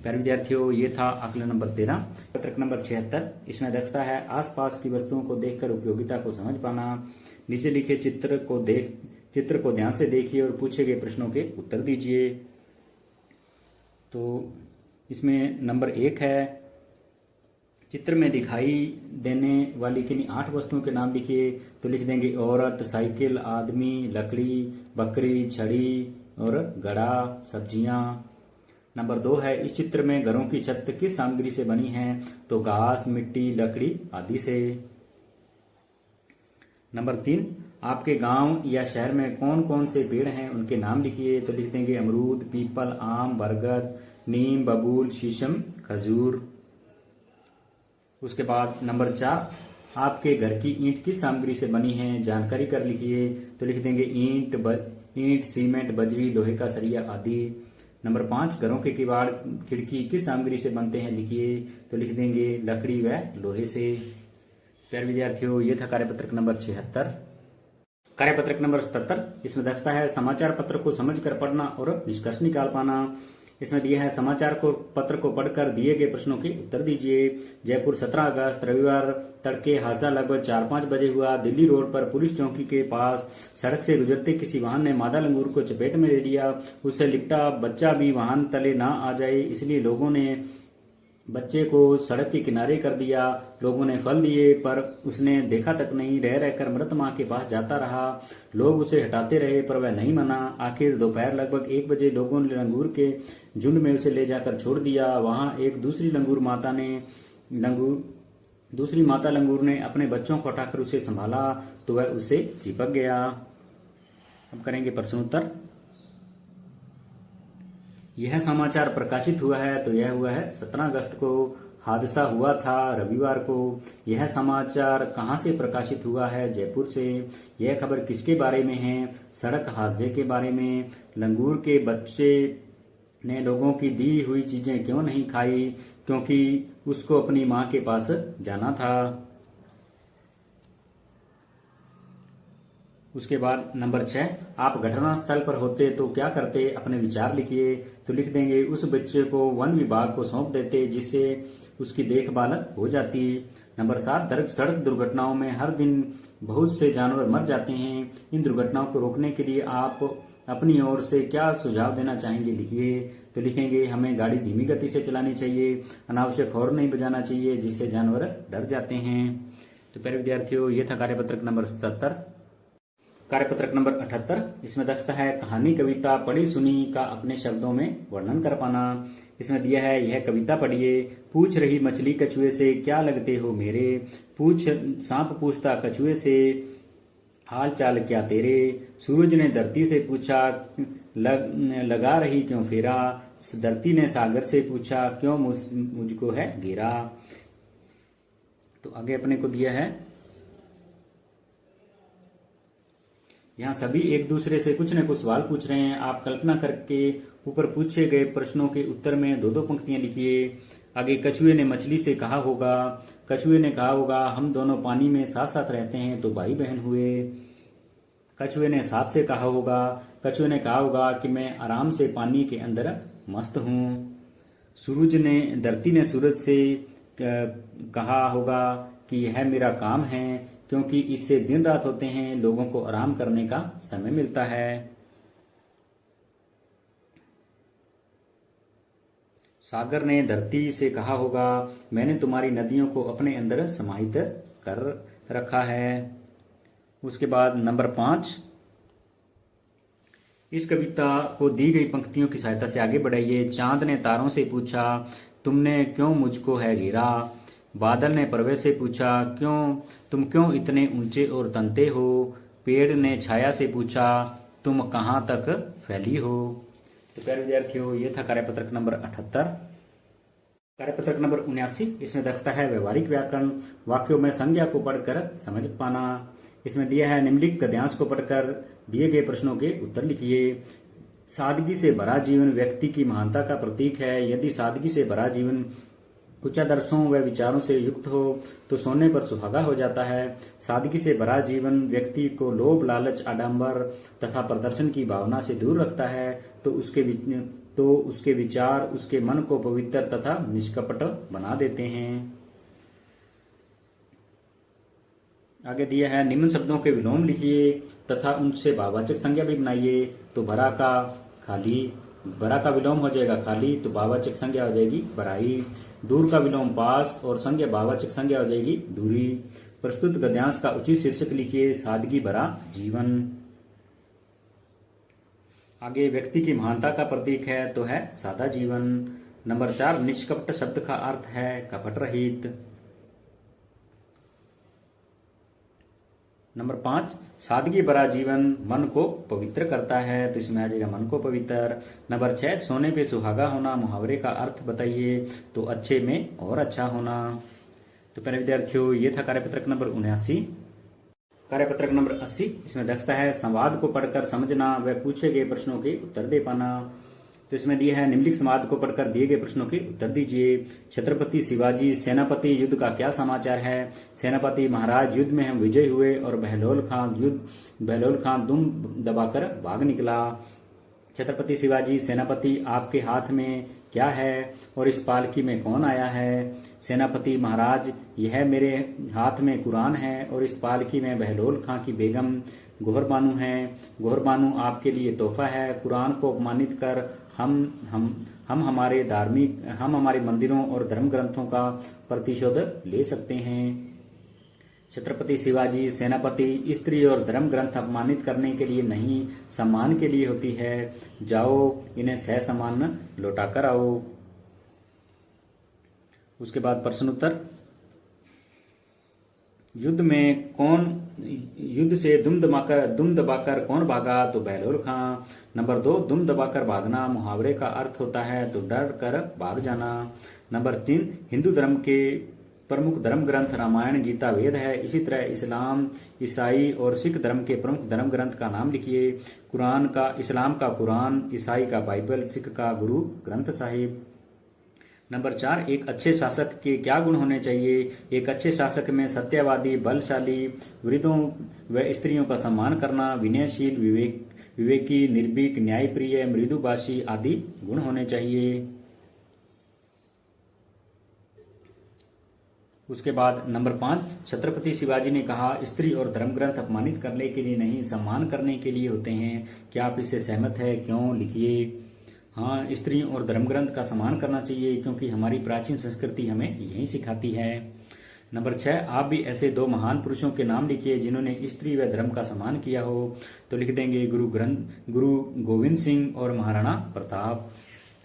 प्यारे विद्यार्थियों, ये था आकलन नंबर 13। पत्रक नंबर 76, इसमें दक्षता है आसपास की वस्तुओं को देखकर उपयोगिता को समझ पाना। नीचे लिखे चित्र को ध्यान से देखिए और पूछे गए प्रश्नों के उत्तर दीजिए। तो इसमें नंबर 1 है, चित्र में दिखाई देने वाली किन्हीं 8 वस्तुओं के नाम लिखिए। तो लिख देंगे औरत, साइकिल, आदमी, लकड़ी, बकरी, छड़ी और घड़ा, सब्जियां। नंबर 2 है, इस चित्र में घरों की छत किस सामग्री से बनी है। तो घास, मिट्टी, लकड़ी आदि से। नंबर 3, आपके गांव या शहर में कौन कौन से पेड़ हैं उनके नाम लिखिए। तो लिख देंगे अमरूद, पीपल, आम, बरगद, नीम, बबूल, शीशम, खजूर। उसके बाद नंबर 4, आपके घर की ईंट किस सामग्री से बनी है, जानकारी कर लिखिए। तो लिख देंगे ईंट, सीमेंट, बजरी, लोहे का सरिया आदि। नंबर 5, घरों के किवाड़, खिड़की किस सामग्री से बनते हैं लिखिए। तो लिख देंगे लकड़ी व लोहे से। प्यारे विद्यार्थियों, ये था कार्यपत्रक नंबर 76। कार्यपत्रक नंबर 77, इसमें दक्षता है समाचार पत्र को समझकर पढ़ना और निष्कर्ष निकाल पाना। इसमें दिया है समाचार को पत्र को पढ़कर दिए गए प्रश्नों के उत्तर दीजिए। जयपुर 17 अगस्त रविवार तड़के हादसा लगभग 4-5 बजे हुआ। दिल्ली रोड पर पुलिस चौकी के पास सड़क से गुजरते किसी वाहन ने मादा लंगूर को चपेट में ले लिया। उससे लिपटा बच्चा भी वाहन तले ना आ जाए इसलिए लोगों ने बच्चे को सड़क के किनारे कर दिया। लोगों ने फल दिए पर उसने देखा तक नहीं, रह रहकर मृत मां के पास जाता रहा। लोग उसे हटाते रहे पर वह नहीं माना। आखिर दोपहर लगभग 1 बजे लोगों ने लंगूर के झुंड में उसे ले जाकर छोड़ दिया। वहां एक दूसरी माता लंगूर ने अपने बच्चों को हटाकर उसे संभाला तो वह उसे चिपक गया। अब करेंगे प्रश्नोत्तर। यह समाचार प्रकाशित हुआ है तो यह हुआ है 17 अगस्त को। हादसा हुआ था रविवार को। यह समाचार कहाँ से प्रकाशित हुआ है? जयपुर से। यह खबर किसके बारे में है? सड़क हादसे के बारे में। लंगूर के बच्चे ने लोगों की दी हुई चीजें क्यों नहीं खाई? क्योंकि उसको अपनी मां के पास जाना था। उसके बाद नंबर 6, आप घटनास्थल पर होते तो क्या करते? अपने विचार लिखिए। तो लिख देंगे उस बच्चे को वन विभाग को सौंप देते जिससे उसकी देखभाल हो जाती। नंबर 7, सड़क दुर्घटनाओं में हर दिन बहुत से जानवर मर जाते हैं। इन दुर्घटनाओं को रोकने के लिए आप अपनी ओर से क्या सुझाव देना चाहेंगे? लिखिए। तो लिखेंगे हमें गाड़ी धीमी गति से चलानी चाहिए, अनावश्यक हॉर्न नहीं बजाना चाहिए जिससे जानवर डर जाते हैं। तो प्यारे विद्यार्थियों, ये था कार्यपत्रक नंबर 77। कार्यपत्रक नंबर 78, इसमें दक्षता है कहानी कविता पढ़ी सुनी का अपने शब्दों में वर्णन कर पाना। इसमें दिया है यह कविता पढ़िए। पूछ रही मछली कछुए से क्या लगते हो मेरे? सांप पूछता कछुए से हाल चाल क्या तेरे? सूरज ने धरती से पूछा लगा रही क्यों फेरा? धरती ने सागर से पूछा क्यों मुझको है घेरा? तो आगे अपने को दिया है, यहाँ सभी एक दूसरे से कुछ न कुछ सवाल पूछ रहे हैं। आप कल्पना करके ऊपर पूछे गए प्रश्नों के उत्तर में दो दो पंक्तियां लिखिए। आगे कछुए ने मछली से कहा होगा, कछुए ने कहा होगा हम दोनों पानी में साथ साथ रहते हैं तो भाई बहन हुए। कछुए ने सांप से कहा होगा, कछुए ने कहा होगा कि मैं आराम से पानी के अंदर मस्त हूँ। धरती ने सूरज से कहा होगा कि यह मेरा काम है क्योंकि इससे दिन रात होते हैं, लोगों को आराम करने का समय मिलता है। सागर ने धरती से कहा होगा मैंने तुम्हारी नदियों को अपने अंदर समाहित कर रखा है। उसके बाद नंबर 5, इस कविता को दी गई पंक्तियों की सहायता से आगे बढ़ाइए। चांद ने तारों से पूछा तुमने क्यों मुझको है घेरा? बादल ने पर्वत से पूछा तुम क्यों इतने ऊंचे और तनते हो? पेड़ ने छाया से पूछा तुम कहाँ तक फैली हो? तो प्यारे विद्यार्थियों, ये था कार्यपत्रक नंबर 78। कार्यपत्रक नंबर 79, इसमें दक्षता है व्यवहारिक व्याकरण। वाक्यों में संज्ञा को पढ़कर समझ पाना। इसमें दिया है निम्नलिखित गद्यांश को पढ़कर दिए गए प्रश्नों के उत्तर लिखिए। सादगी से भरा जीवन व्यक्ति की महानता का प्रतीक है। यदि सादगी से भरा जीवन उच्च आदर्शों व विचारों से युक्त हो तो सोने पर सुहागा हो जाता है। सादगी से भरा जीवन व्यक्ति को लोभ लालच आडंबर तथा प्रदर्शन की भावना से दूर रखता है तो उसके विचार उसके मन को पवित्र तथा निष्कपट बना देते हैं। आगे दिया है निम्न शब्दों के विलोम लिखिए तथा उनसे भाववाचक संज्ञा भी बनाइए। तो भरा का विलोम हो जाएगा खाली, तो भाववाचक संज्ञा हो जाएगी भराई। दूर का विलोम पास और संज्ञा भाववाचक संज्ञा हो जाएगी दूरी। प्रस्तुत गद्यांश का उचित शीर्षक लिखिए सादगी भरा जीवन। आगे व्यक्ति की महानता का प्रतीक है तो है सादा जीवन। नंबर 4, निष्कपट शब्द का अर्थ है कपट रहित। नंबर 5, सादगी भरा जीवन मन को पवित्र करता है, तो इसमें आ जाएगा मन को पवित्र। नंबर 6, सोने पे सुहागा होना मुहावरे का अर्थ बताइए, तो अच्छे में और अच्छा होना। तो प्यारे विद्यार्थियों, ये था कार्यपत्रक नंबर 79। कार्यपत्रक नंबर 80, इसमें दक्षता है संवाद को पढ़कर समझना व पूछे गए प्रश्नों के उत्तर दे पाना। तो इसमें दिया है निम्नलिखित संवाद को पढ़कर दिए गए प्रश्नों के उत्तर दीजिए। छत्रपति शिवाजी सेनापति युद्ध का क्या समाचार है? सेनापति महाराज युद्ध में हम विजय हुए और बहलोल खां दुम दबाकर भाग निकला। छत्रपति शिवाजी सेनापति आपके हाथ में क्या है और इस पालकी में कौन आया है? सेनापति महाराज यह मेरे हाथ में कुरान है और इस पालकी में बहलोल खां की बेगम गोहर बानू है। गोहर बानू आपके लिए तोहफा है। कुरान को अपमानित कर हम हमारे मंदिरों और धर्म ग्रंथों का प्रतिशोध ले सकते हैं। छत्रपति शिवाजी सेनापति स्त्री और धर्म ग्रंथ अपमानित करने के लिए नहीं, सम्मान के लिए होती है। जाओ इन्हें सह सम्मान लौटाकर आओ। उसके बाद प्रश्नोत्तर। युद्ध से दुम दबाकर कौन भागा? तो बहलोल खां। नंबर 2, दुम दबाकर भागना मुहावरे का अर्थ होता है तो डर कर भाग जाना। नंबर 3, हिंदू धर्म के प्रमुख धर्म ग्रंथ रामायण, गीता, वेद है। इसी तरह इस्लाम, ईसाई और सिख धर्म के प्रमुख धर्म ग्रंथ का नाम लिखिए। इस्लाम का कुरान, ईसाई का बाइबल, सिख का गुरु ग्रंथ साहिब। नंबर 4, एक अच्छे शासक के क्या गुण होने चाहिए? एक अच्छे शासक में सत्यवादी, बलशाली, वृद्धों व स्त्रियों का सम्मान करना, विनयशील, विवेकी, निर्भीक, न्यायप्रिय, मृदुभाषी आदि गुण होने चाहिए। उसके बाद नंबर 5, छत्रपति शिवाजी ने कहा स्त्री और धर्म ग्रंथ अपमानित करने के लिए नहीं, सम्मान करने के लिए होते हैं। क्या आप इससे सहमत है? क्यों? लिखिए। हाँ, स्त्री और धर्म ग्रंथ का सम्मान करना चाहिए क्योंकि हमारी प्राचीन संस्कृति हमें यही सिखाती है। नंबर 6, आप भी ऐसे 2 महान पुरुषों के नाम लिखिए जिन्होंने स्त्री व धर्म का सम्मान किया हो। तो लिख देंगे गुरु गोविंद सिंह और महाराणा प्रताप।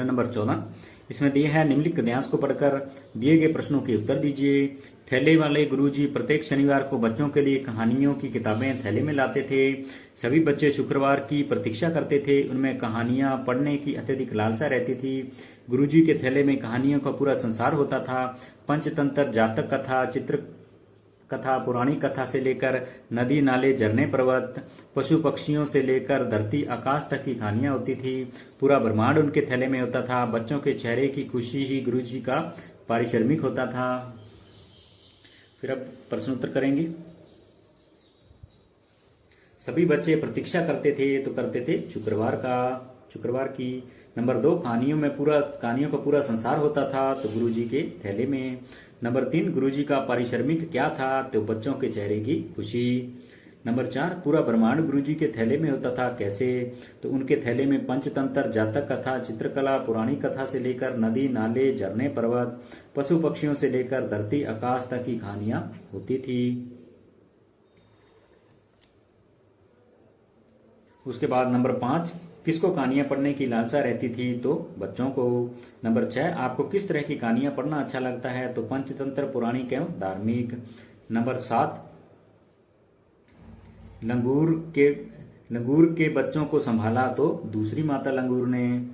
नंबर 14, इसमें दिए है निम्नलिखित गद्यांश को पढ़कर दिए गए प्रश्नों के उत्तर दीजिए। थैले वाले गुरुजी प्रत्येक शनिवार को बच्चों के लिए कहानियों की किताबें थैले में लाते थे। सभी बच्चे शुक्रवार की प्रतीक्षा करते थे। उनमें कहानियां पढ़ने की अत्यधिक लालसा रहती थी। गुरुजी के थैले में कहानियों का पूरा संसार होता था। पंचतंत्र, जातक कथा, चित्र कथा, पुरानी कथा से लेकर नदी नाले झरने पर्वत, पशु पक्षियों से लेकर धरती आकाश तक की कहानियां होती थी। पूरा ब्रह्मांड उनके थैले में होता था। बच्चों के चेहरे की खुशी ही गुरुजी का पारिश्रमिक होता था। फिर अब प्रश्न उत्तर करेंगे। सभी बच्चे प्रतीक्षा करते थे तो करते थे शुक्रवार की। नंबर 2, कहानियों का पूरा संसार होता था तो गुरुजी के थैले में। नंबर 3, गुरुजी का पारिश्रमिक क्या था? तो बच्चों के चेहरे की खुशी। नंबर 4, पूरा ब्रह्मांड गुरुजी के थैले में होता था। कैसे? तो उनके थैले में पंचतंत्र, जातक कथा, चित्रकला, पुरानी कथा से लेकर नदी नाले झरने पर्वत, पशु पक्षियों से लेकर धरती आकाश तक की कहानियां होती थी। उसके बाद नंबर 5, किसको कहानियां पढ़ने की लालसा रहती थी? तो बच्चों को। नंबर 6, आपको किस तरह की कहानियां पढ़ना अच्छा लगता है? तो पंचतंत्र, पौराणिक एवं धार्मिक। नंबर 7, लंगूर के बच्चों को संभाला तो दूसरी माता लंगूर ने।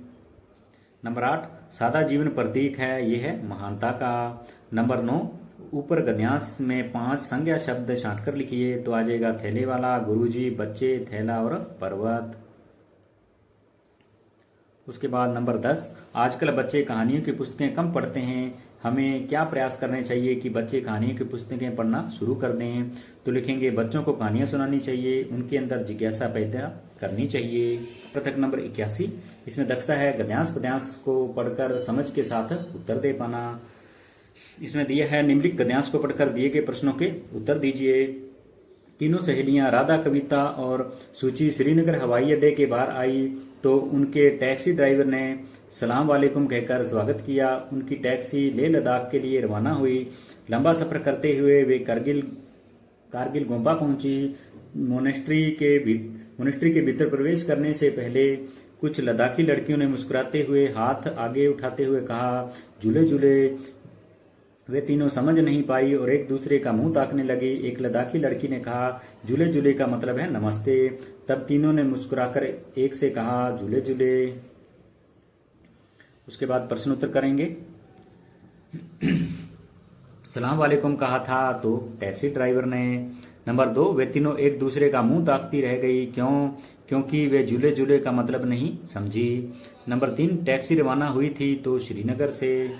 नंबर 8, सादा जीवन प्रतीक है, यह है महानता का। नंबर 9, ऊपर गद्यांश में 5 संज्ञा शब्द छांटकर लिखिए। तो आ जाएगा थैले वाला, गुरुजी, बच्चे, थैला और पर्वत। उसके बाद नंबर 10, आजकल बच्चे कहानियों की पुस्तकें कम पढ़ते हैं। हमें क्या प्रयास करने चाहिए कि बच्चे कहानियों की पुस्तकें पढ़ना शुरू कर दें? तो लिखेंगे बच्चों को कहानियां सुनानी चाहिए, उनके अंदर जिज्ञासा पैदा करनी चाहिए। पृथक नंबर 81, इसमें दक्षता है गद्यांश पद्यांश को पढ़कर समझ के साथ उत्तर दे पाना। इसमें दिया है निम्नलिखित गद्यांश को पढ़कर दिए गए प्रश्नों के उत्तर दीजिए। तीनों सहेलियां राधा, कविता और सूची श्रीनगर हवाई अड्डे के बाहर आई तो उनके टैक्सी ड्राइवर ने सलाम वालेकुम कहकर स्वागत किया। उनकी टैक्सी लेह लद्दाख के लिए रवाना हुई। लंबा सफर करते हुए वे कारगिल गोम्पा पहुंची। मोनेस्ट्री के भीतर प्रवेश करने से पहले कुछ लद्दाखी लड़कियों ने मुस्कुराते हुए हाथ आगे उठाते हुए कहा, झूले झूले। वे तीनों समझ नहीं पाई और एक दूसरे का मुंह ताकने लगी। एक लद्दाखी लड़की ने कहा, झूले झूले का मतलब है नमस्ते। तब तीनों ने मुस्कुराकर एक से कहा, झूले झूले। उसके बाद प्रश्न उत्तर करेंगे। सलाम वालेकुम कहा था तो टैक्सी ड्राइवर ने। नंबर 2, वे तीनों एक दूसरे का मुंह ताकती रह गई। क्यों? क्योंकि वे झूले झूले का मतलब नहीं समझी। नंबर 3, टैक्सी रवाना हुई थी तो श्रीनगर से।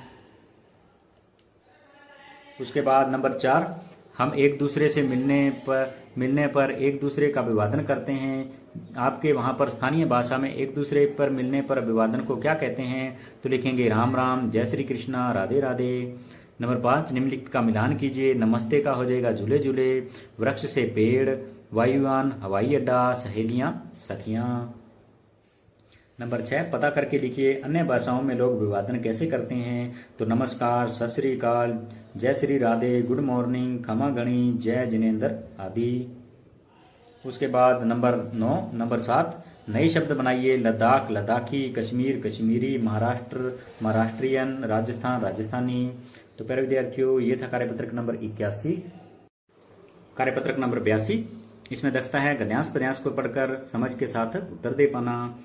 उसके बाद नंबर 4, हम एक दूसरे से मिलने पर एक दूसरे का अभिवादन करते हैं। आपके वहां पर स्थानीय भाषा में एक दूसरे पर मिलने पर अभिवादन को क्या कहते हैं? तो लिखेंगे राम राम, जय श्री कृष्णा, राधे राधे। नंबर 5, निम्नलिखित का मिलान कीजिए। नमस्ते का हो जाएगा झूले झूले, वृक्ष से पेड़, वायुयान हवाई अड्डा, सहेलियां सखियां। नंबर 6, पता करके लिखिए अन्य भाषाओं में लोग अभिवादन कैसे करते हैं? तो नमस्कार, सत श्री अकाल, जय श्री राधे, गुड मॉर्निंग, खमा गणी, जय जिनेन्द्र आदि। उसके बाद नंबर 7, नए शब्द बनाइए। लद्दाख लद्दाखी, कश्मीर कश्मीरी, महाराष्ट्र महाराष्ट्रियन, राजस्थान राजस्थानी। तो प्यारे विद्यार्थियों, ये था कार्यपत्रक नंबर 81। कार्यपत्रक नंबर 82, इसमें दक्षता है गद्यांश पद्यांश को पढ़कर समझ के साथ उत्तर दे पाना।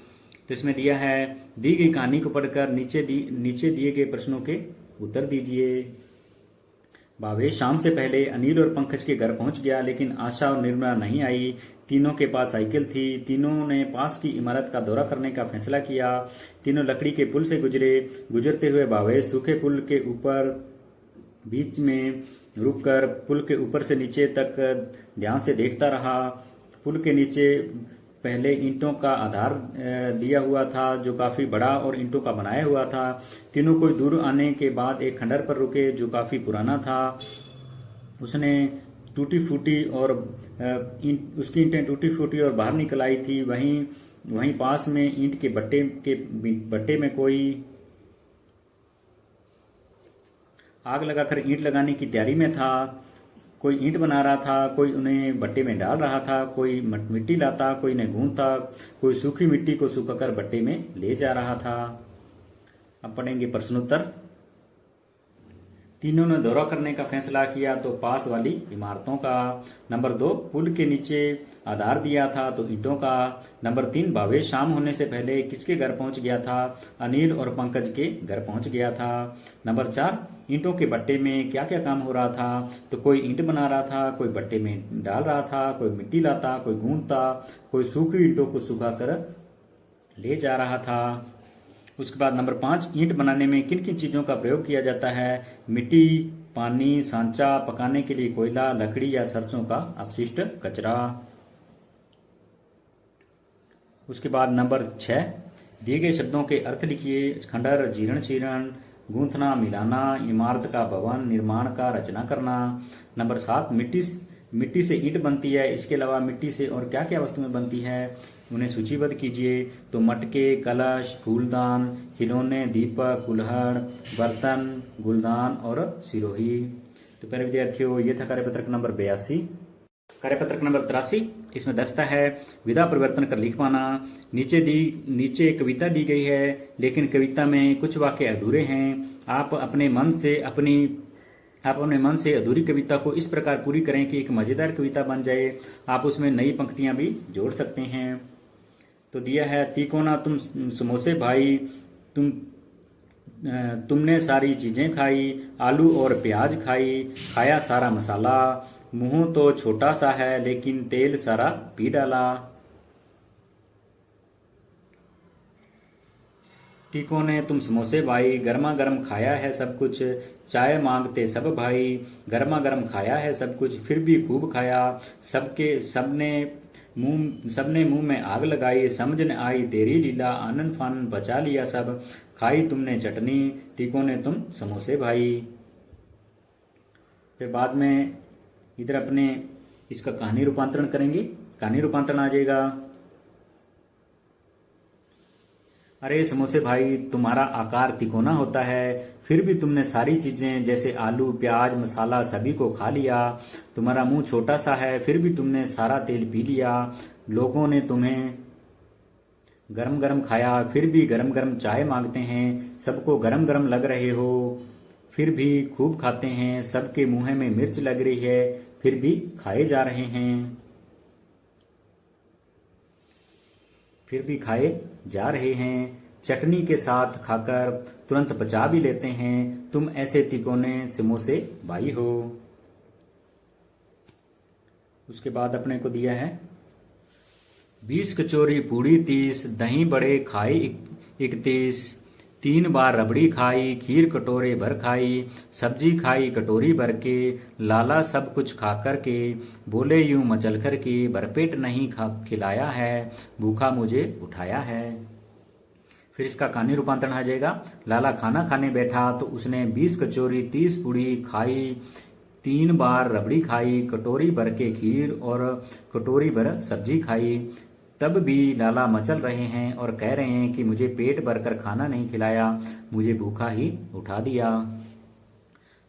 तो इसमें दिया है दी गई कहानी को पढ़कर नीचे दिए गए प्रश्नों के उत्तर दीजिए। भावेश शाम से पहले अनिल और पंकज के घर पहुंच गया, लेकिन आशा और निर्मला नहीं आई। तीनों के पास साइकिल थी। तीनों ने पास की इमारत का दौरा करने का फैसला किया। तीनों लकड़ी के पुल से गुजरते हुए भावेश सूखे पुल के ऊपर बीच में रुककर पुल के ऊपर से नीचे तक ध्यान से देखता रहा। पुल के नीचे पहले ईंटों का आधार दिया हुआ था, जो काफी बड़ा और ईंटों का बनाया हुआ था। तीनों कोई दूर आने के बाद एक खंडर पर रुके, जो काफी पुराना था। उसने टूटी फूटी और उसकी ईंटें टूटी फूटी और बाहर निकल आई थी। वहीं पास में ईंट के बट्टे में कोई आग लगाकर ईंट लगाने की तैयारी में था। कोई ईंट बना रहा था, कोई उन्हें भट्टे में डाल रहा था, कोई मिट्टी लाता, कोई इन्हें गूंथता, कोई सूखी मिट्टी को सुखाकर भट्टे में ले जा रहा था। अब पढ़ेंगे प्रश्नोत्तर। तीनों ने दौरा करने का फैसला किया तो पास वाली इमारतों का। नंबर 2, पुल के नीचे आधार दिया था तो ईंटों का। नंबर 3, भावेश शाम होने से पहले किसके घर पहुंच गया था? अनिल और पंकज के घर पहुंच गया था। नंबर 4, ईंटों के भट्टे में क्या क्या काम हो रहा था? तो कोई ईंट बना रहा था, कोई भट्टे में डाल रहा था, कोई मिट्टी लाता, कोई गूंथता, कोई सूखी ईंटों को सुखाकर ले जा रहा था। उसके बाद नंबर 5, ईंट बनाने में किन किन चीजों का प्रयोग किया जाता है? मिट्टी, पानी, सांचा, पकाने के लिए कोयला, लकड़ी या सरसों का अपशिष्ट कचरा। उसके बाद नंबर 6, दिए गए शब्दों के अर्थ लिखिए। खंडर, जीर्ण शीर्ण, गूंथना, मिलाना, इमारत का भवन, निर्माण का रचना करना। नंबर 7, मिट्टी से ईंट बनती है, इसके अलावा मिट्टी से और क्या क्या वस्तुएं बनती है, उन्हें सूचीबद्ध कीजिए। तो मटके, कलश, फूलदान, खिलौने, दीपक, कुल्हड़, बर्तन, गुलदान और सिरोही। तो प्यारे विद्यार्थियों, ये था कार्यपत्रक नंबर 82। कार्यपत्रक नंबर 83, इसमें दक्षता है विधा परिवर्तन कर लिख पाना। नीचे कविता दी गई है, लेकिन कविता में कुछ वाक्य अधूरे हैं। आप अपने मन से अधूरी कविता को इस प्रकार पूरी करें कि एक मजेदार कविता बन जाए। आप उसमें नई पंक्तियां भी जोड़ सकते हैं। तो दिया है तीकोना तुम समोसे भाई, तुमने सारी चीजें खाई, आलू और प्याज खाया सारा मसाला, मुंह तो छोटा सा है लेकिन तेल सारा पी डाला। तीकों ने तुम समोसे भाई, गर्मा गर्म खाया है सब कुछ, चाय मांगते सब भाई, गर्मा गर्म खाया है सब कुछ, फिर भी खूब खाया, सबने मुंह में आग लगाई, समझ न आई तेरी लीला, आनन फानन बचा लिया सब, खाई तुमने चटनी, तीकों ने तुम समोसे भाई। फिर बाद में इधर अपने इसका कहानी रूपांतरण करेंगे। कहानी रूपांतरण आ जाएगा। अरे समोसे भाई, तुम्हारा आकार तिकोना होता है, फिर भी तुमने सारी चीजें जैसे आलू, प्याज, मसाला सभी को खा लिया। तुम्हारा मुंह छोटा सा है, फिर भी तुमने सारा तेल पी लिया। लोगों ने तुम्हें गरम गरम खाया, फिर भी गरम गरम चाय मांगते हैं। सबको गरम गरम लग रहे हो, फिर भी खूब खाते हैं। सबके मुंह में मिर्च लग रही है, फिर भी खाए जा रहे हैं। फिर भी खाए जा रहे हैं। चटनी के साथ खाकर तुरंत पचा भी लेते हैं। तुम ऐसे तिकोने समोसे भाई हो। उसके बाद अपने को दिया है 20 कचौरी पूड़ी 30, दही बड़े खाई 31, 3 बार रबड़ी खाई, खीर कटोरे भर खाई, सब्जी खाई कटोरी भर के, लाला सब कुछ खा कर के, बोले यूं मचल कर के, भरपेट नहीं खिलाया है, भूखा मुझे उठाया है। फिर इसका कहानी रूपांतरण आ जाएगा। लाला खाना खाने बैठा तो उसने 20 कचौरी 30 पूड़ी खाई, 3 बार रबड़ी खाई, कटोरी भर के खीर और कटोरी भर सब्जी खाई। तब भी लाला मचल रहे हैं और कह रहे हैं कि मुझे पेट भरकर खाना नहीं खिलाया, मुझे भूखा ही उठा दिया।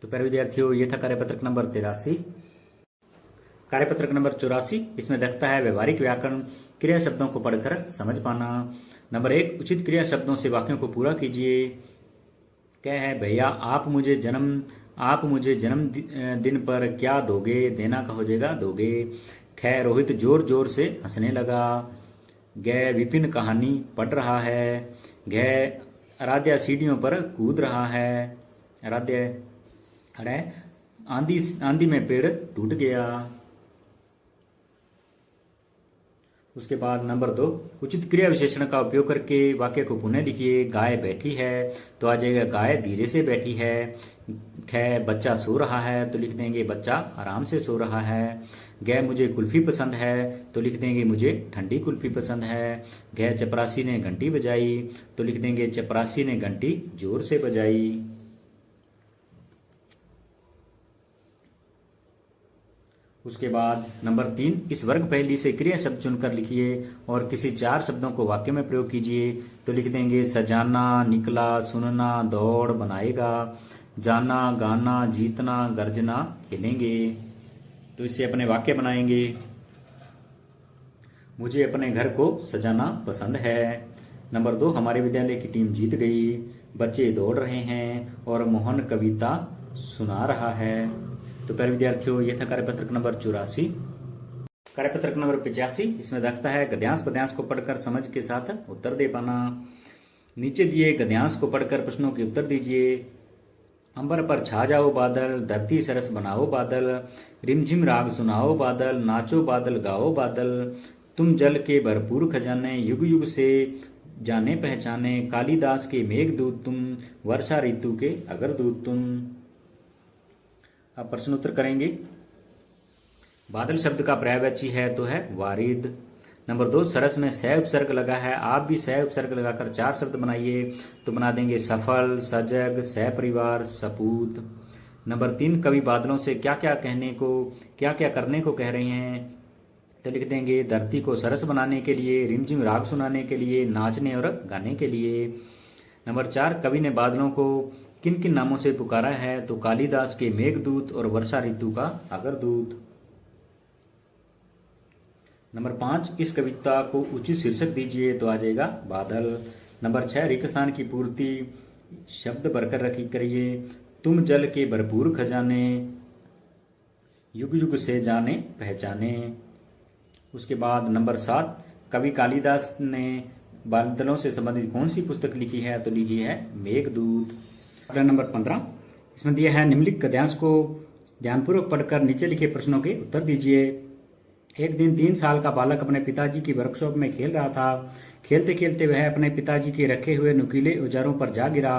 तो प्यारे विद्यार्थियों, ये था कार्यपत्रक नंबर 83। कार्यपत्रक नंबर 84, इसमें दक्षता है व्यवहारिक व्याकरण, क्रिया शब्दों को पढ़कर समझ पाना। नंबर 1, उचित क्रिया शब्दों से वाक्यों को पूरा कीजिए। क है भैया आप मुझे दिन पर क्या दोगे, देना का हो जाएगा दोगे। ख रोहित जोर जोर से हंसने लगा। ग विपिन कहानी पढ़ रहा है। घ आराध्या सीढ़ियों पर कूद रहा है। आराध्या अरे आंधी में पेड़ टूट गया। उसके बाद नंबर 2, उचित क्रिया विशेषण का उपयोग करके वाक्य को पुनः लिखिए। गाय बैठी है तो आ जाएगा गाय धीरे से बैठी है। ख बच्चा सो रहा है तो लिख देंगे बच्चा आराम से सो रहा है। ग मुझे कुल्फी पसंद है तो लिख देंगे मुझे ठंडी कुल्फी पसंद है। घ चपरासी ने घंटी बजाई तो लिख देंगे चपरासी ने घंटी जोर से बजाई। उसके बाद नंबर 3, इस वर्ग पहेली से क्रिया शब्द चुनकर लिखिए और किसी 4 शब्दों को वाक्य में प्रयोग कीजिए। तो लिख देंगे सजाना, निकला, सुनना, दौड़, बनाएगा, जाना, गाना, जीतना, गर्जना, खेलेंगे। तो इससे अपने वाक्य बनाएंगे। मुझे अपने घर को सजाना पसंद है। नंबर 2, हमारे विद्यालय की टीम जीत गई। बच्चे दौड़ रहे हैं और मोहन कविता सुना रहा है। तो प्यारे विद्यार्थियों, यह था कार्यपत्रक नंबर 84। कार्यपत्रक नंबर 85, इसमें दक्षता है गद्यांश पद्यांश को पढ़कर समझ के साथ उत्तर दे पाना। नीचे दिए गद्यांश को पढ़कर प्रश्नों के उत्तर दीजिए। अंबर पर छा जाओ बादल, धरती सरस बनाओ बादल, रिमझिम राग सुनाओ बादल, नाचो बादल गाओ बादल, तुम जल के भरपूर खजाने, युग युग से जाने पहचाने, कालिदास के मेघदूत तुम, वर्षा ऋतु के अगरदूत तुम। अब प्रश्न उत्तर करेंगे। बादल शब्द का पर्यायवाची है तो है वारिद। नंबर 2, सरस में सह उपसर्ग लगा है। आप भी सह उपसर्ग लगाकर 4 शब्द बनाइए। तो बना देंगे सफल, सजग, सह परिवार, सपूत। नंबर 3, कवि बादलों से क्या क्या करने को कह रहे हैं। तो लिख देंगे धरती को सरस बनाने के लिए, रिमझिम राग सुनाने के लिए, नाचने और गाने के लिए। नंबर 4, कवि ने बादलों को किन किन नामों से पुकारा है। तो कालिदास के मेघदूत और वर्षा ऋतु का अगरदूत। नंबर 5, इस कविता को उचित शीर्षक दीजिए। तो आ जाएगा बादल। नंबर 6, रिक्त स्थान की पूर्ति शब्द भरकर रखी करिए। तुम जल के भरपूर खजाने, युग युग से जाने पहचाने। उसके बाद नंबर 7, कवि कालिदास ने बादलों से संबंधित कौन सी पुस्तक लिखी है। तो लिखी है मेघदूत। अगला नंबर 15, इसमें दिया है निम्नलिखित गद्यांश को ध्यानपूर्वक पढ़कर नीचे लिखे प्रश्नों के उत्तर दीजिए। एक दिन 3 साल का बालक अपने पिताजी की वर्कशॉप में खेल रहा था। खेलते खेलते वह अपने पिताजी के रखे हुए नुकीले औजारों पर जा गिरा।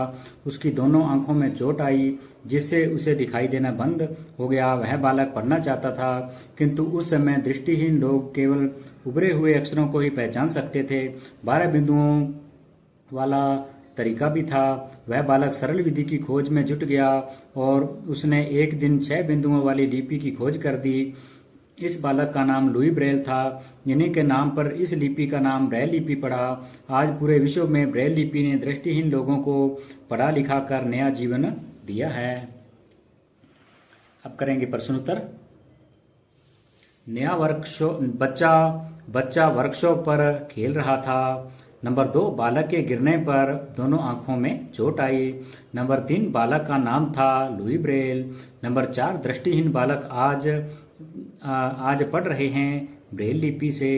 उसकी दोनों आंखों में चोट आई जिससे उसे दिखाई देना बंद हो गया। वह बालक पढ़ना चाहता था किंतु उस समय दृष्टिहीन लोग केवल उभरे हुए अक्षरों को ही पहचान सकते थे। 12 बिंदुओं वाला तरीका भी था। वह बालक सरल विधि की खोज में जुट गया और उसने एक दिन 6 बिंदुओं वाली लिपि की खोज कर दी। इस बालक का नाम लुई ब्रेल था। इन्हीं के नाम पर इस लिपि का नाम ब्रेल लिपि पड़ा। आज पूरे विश्व में ब्रेल लिपि ने दृष्टिहीन लोगों को पढ़ा लिखा कर नया जीवन दिया है। अब करेंगे प्रश्न उत्तर। नया बच्चा वर्कशॉप पर खेल रहा था। नंबर 2, बालक के गिरने पर दोनों आंखों में चोट आई। नंबर 3, बालक का नाम था लुई ब्रेल। नंबर 4, दृष्टिहीन बालक आज पढ़ रहे हैं ब्रेल लिपि से।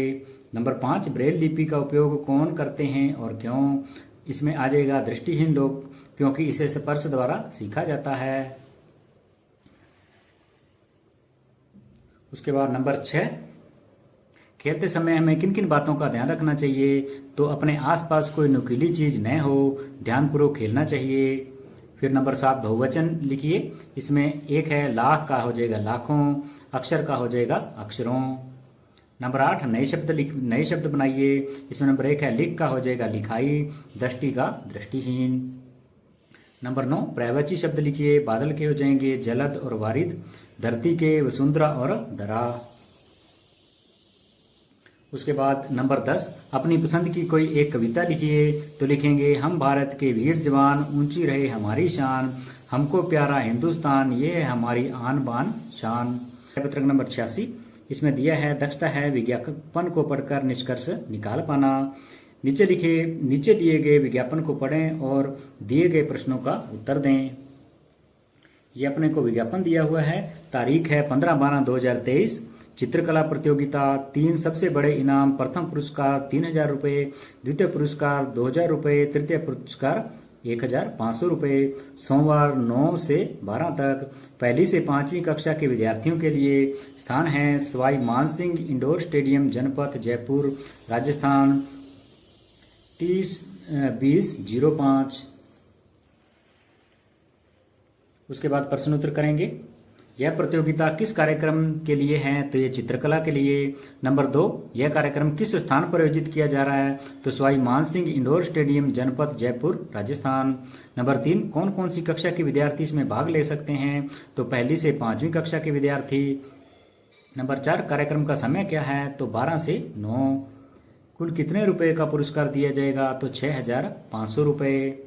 नंबर 5, ब्रेल लिपि का उपयोग कौन करते हैं और क्यों। इसमें आ जाएगा दृष्टिहीन लोग, क्योंकि इसे स्पर्श द्वारा सीखा जाता है। उसके बाद नंबर 6, खेलते समय हमें किन किन बातों का ध्यान रखना चाहिए। तो अपने आसपास कोई नुकीली चीज न हो, ध्यानपूर्वक खेलना चाहिए। फिर नंबर 7, बहुवचन लिखिए। इसमें एक है लाख का हो जाएगा लाखों, अक्षर का हो जाएगा अक्षरों। नंबर 8, नए शब्द बनाइए। इसमें नंबर 1 है लिख का हो जाएगा लिखाई, दृष्टि का दृष्टिहीन। नंबर 9, पर्यायवाची शब्द लिखिए। बादल के हो जाएंगे जलद और वारिद, धरती के वसुंधरा और धरा। उसके बाद नंबर 10, अपनी पसंद की कोई एक कविता लिखिए। तो लिखेंगे हम भारत के वीर जवान, ऊंची रहे हमारी शान, हमको प्यारा हिंदुस्तान, ये है हमारी आन बान शान। पत्रक नंबर 86, इसमें दिया है दक्षता है विज्ञापन को पढ़कर निष्कर्ष निकाल पाना। नीचे दिए गए विज्ञापन को पढ़ें और दिए गए प्रश्नों का उत्तर दें। ये अपने को विज्ञापन दिया हुआ है, तारीख है 15/12/2023। चित्रकला प्रतियोगिता, 3 सबसे बड़े इनाम, प्रथम पुरस्कार 3000 रुपये, द्वितीय पुरस्कार 2000 रुपये, तृतीय पुरस्कार 1500 रुपये। सोमवार 9 से 12 तक। पहली से 5वीं कक्षा के विद्यार्थियों के लिए स्थान है सवाई मानसिंह इंडोर स्टेडियम, जनपथ, जयपुर, राजस्थान 30/20/05। उसके बाद प्रश्न उत्तर करेंगे। यह प्रतियोगिता किस कार्यक्रम के लिए है? तो ये चित्रकला के लिए। नंबर 2, यह कार्यक्रम किस स्थान पर आयोजित किया जा रहा है? तो सवाई मानसिंह इंडोर स्टेडियम, जनपथ, जयपुर, राजस्थान। नंबर 3, कौन कौन सी कक्षा के विद्यार्थी इसमें भाग ले सकते हैं? तो पहली से 5वीं कक्षा के विद्यार्थी। नंबर 4, कार्यक्रम का समय क्या है? तो 12 से 9। कुल कितने रुपए का पुरस्कार दिया जाएगा? तो 6500 रुपये।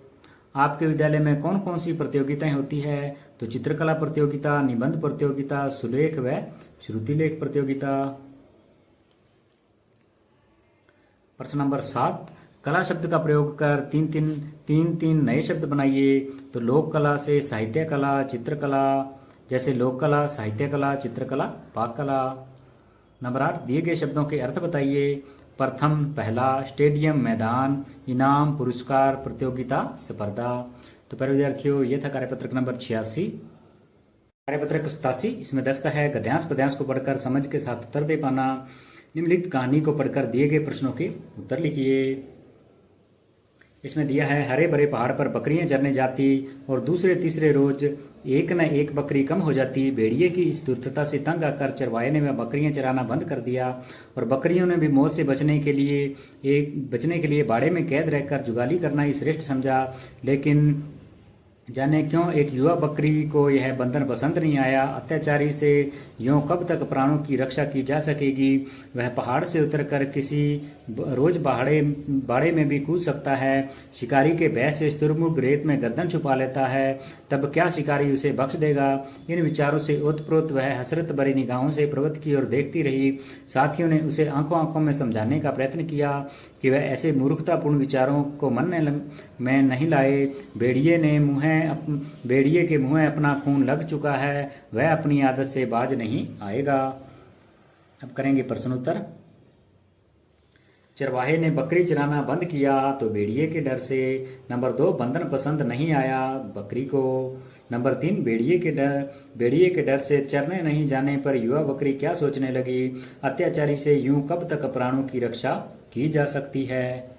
आपके विद्यालय में कौन कौन सी प्रतियोगिताएं होती है? तो चित्रकला प्रतियोगिता, निबंध प्रतियोगिता, सुलेख व श्रुतिलेख प्रतियोगिता। प्रश्न नंबर 7, कला शब्द का प्रयोग कर तीन नए शब्द बनाइए। तो लोक कला से साहित्य कला, चित्रकला, जैसे लोक कला, साहित्य कला, चित्रकला, पाक कला। नंबर 8, दिए गए शब्दों के अर्थ बताइए। प्रथम, पहला, स्टेडियम, मैदान, इनाम, पुरस्कार, प्रतियोगिता, स्पर्धा। तो प्यारे विद्यार्थियों, ये था कार्यपत्रक नंबर 86। कार्यपत्रक 87, इसमें दक्षता है गद्यांश पद्यांश को पढ़कर समझ के साथ उत्तर दे पाना। निम्नलिखित कहानी को पढ़कर दिए गए प्रश्नों के उत्तर लिखिए। इसमें दिया है, हरे भरे पहाड़ पर बकरियां चरने जाती और दूसरे तीसरे रोज एक न एक बकरी कम हो जाती। भेड़िए की इस दुर्दशा से तंग आकर चरवाहे ने वह बकरियां चराना बंद कर दिया और बकरियों ने भी मौत से बचने के लिए बाड़े में कैद रहकर जुगाली करना ही श्रेष्ठ समझा। लेकिन जाने क्यों एक युवा बकरी को यह बंधन पसंद नहीं आया। अत्याचारी से यूं कब तक प्राणों की रक्षा की जा सकेगी? वह पहाड़ से उतरकर किसी रोज बाड़े में भी कूद सकता है। शिकारी के भय से स्तुर्मुख रेत में गर्दन छुपा लेता है, तब क्या शिकारी उसे बख्श देगा? इन विचारों से ओतप्रोत वह हसरत भरी निगाहों से पर्वत की ओर देखती रही। साथियों ने उसे आंखों आंखों में समझाने का प्रयत्न किया कि वह ऐसे मूर्खतापूर्ण विचारों को मन में नहीं लाए। भेड़िए के मुंह अपना खून लग चुका है, वह अपनी आदत से बाज नहीं आएगा। अब करेंगे प्रश्न उत्तर। चरवाहे ने बकरी चराना बंद किया तो भेड़िए के डर से। नंबर 2, बंधन पसंद नहीं आया बकरी को। नंबर 3, भेड़िए के डर से चरने नहीं जाने पर युवा बकरी क्या सोचने लगी? अत्याचारी से यूं कब तक प्राणों की रक्षा की जा सकती है?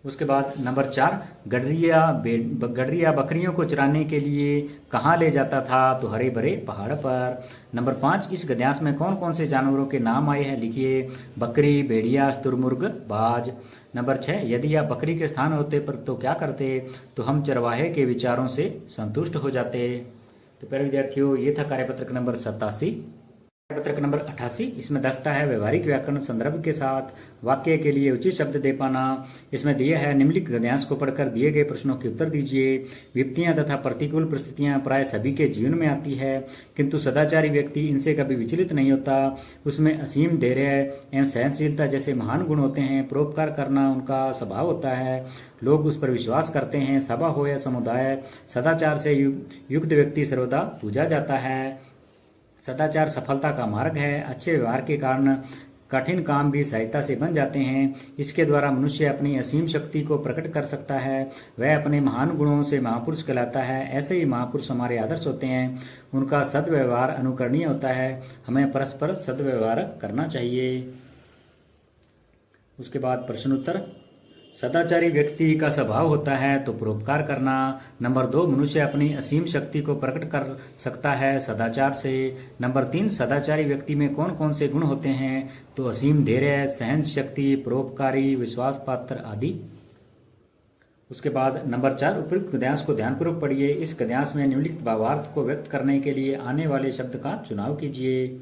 उसके बाद नंबर 4, गडरिया बकरियों को चराने के लिए कहाँ ले जाता था? तो हरे भरे पहाड़ पर। नंबर 5, इस गद्यांश में कौन कौन से जानवरों के नाम आए हैं? लिखिए। बकरी, भेड़िया, स्तुरमुर्ग, बाज। नंबर 6, यदि आप बकरी के स्थान होते पर तो क्या करते? तो हम चरवाहे के विचारों से संतुष्ट हो जाते। तो प्यारे विद्यार्थियों, ये था कार्यपत्रक नंबर 87। कार्यपत्रक नंबर 88, इसमें दक्षता है व्यवहारिक व्याकरण संदर्भ के साथ वाक्य के लिए उचित शब्द दे पाना। इसमें दिया है, निम्नलिखित गद्यांश को पढ़कर दिए गए प्रश्नों के उत्तर दीजिए। विपत्तियां तथा प्रतिकूल परिस्थितियां प्राय सभी के जीवन में आती है, किंतु सदाचारी व्यक्ति इनसे कभी विचलित नहीं होता। उसमें असीम धैर्य एवं सहनशीलता जैसे महान गुण होते हैं। परोपकार करना उनका स्वभाव होता है, लोग उस पर विश्वास करते हैं। सभा हो या समुदाय, सदाचार से युक्त व्यक्ति सर्वदा पूजा जाता है। सदाचार सफलता का मार्ग है। अच्छे व्यवहार के कारण कठिन काम भी सहजता से बन जाते हैं। इसके द्वारा मनुष्य अपनी असीम शक्ति को प्रकट कर सकता है। वह अपने महान गुणों से महापुरुष कहलाता है। ऐसे ही महापुरुष हमारे आदर्श होते हैं। उनका सद्व्यवहार अनुकरणीय होता है। हमें परस्पर सद्व्यवहार करना चाहिए। उसके बाद प्रश्न उत्तर। सदाचारी व्यक्ति का स्वभाव होता है तो परोपकार करना। नंबर 2, मनुष्य अपनी असीम शक्ति को प्रकट कर सकता है सदाचार से। नंबर 3, सदाचारी व्यक्ति में कौन कौन से गुण होते हैं? तो असीम धैर्य, सहन शक्ति, परोपकारी, विश्वास पात्र आदि। उसके बाद नंबर 4, उपयुक्त गद्यांश को ध्यानपूर्वक पढ़िए। इस गद्यांश में निम्नलिखित भावार्थ को व्यक्त करने के लिए आने वाले शब्द का चुनाव कीजिए।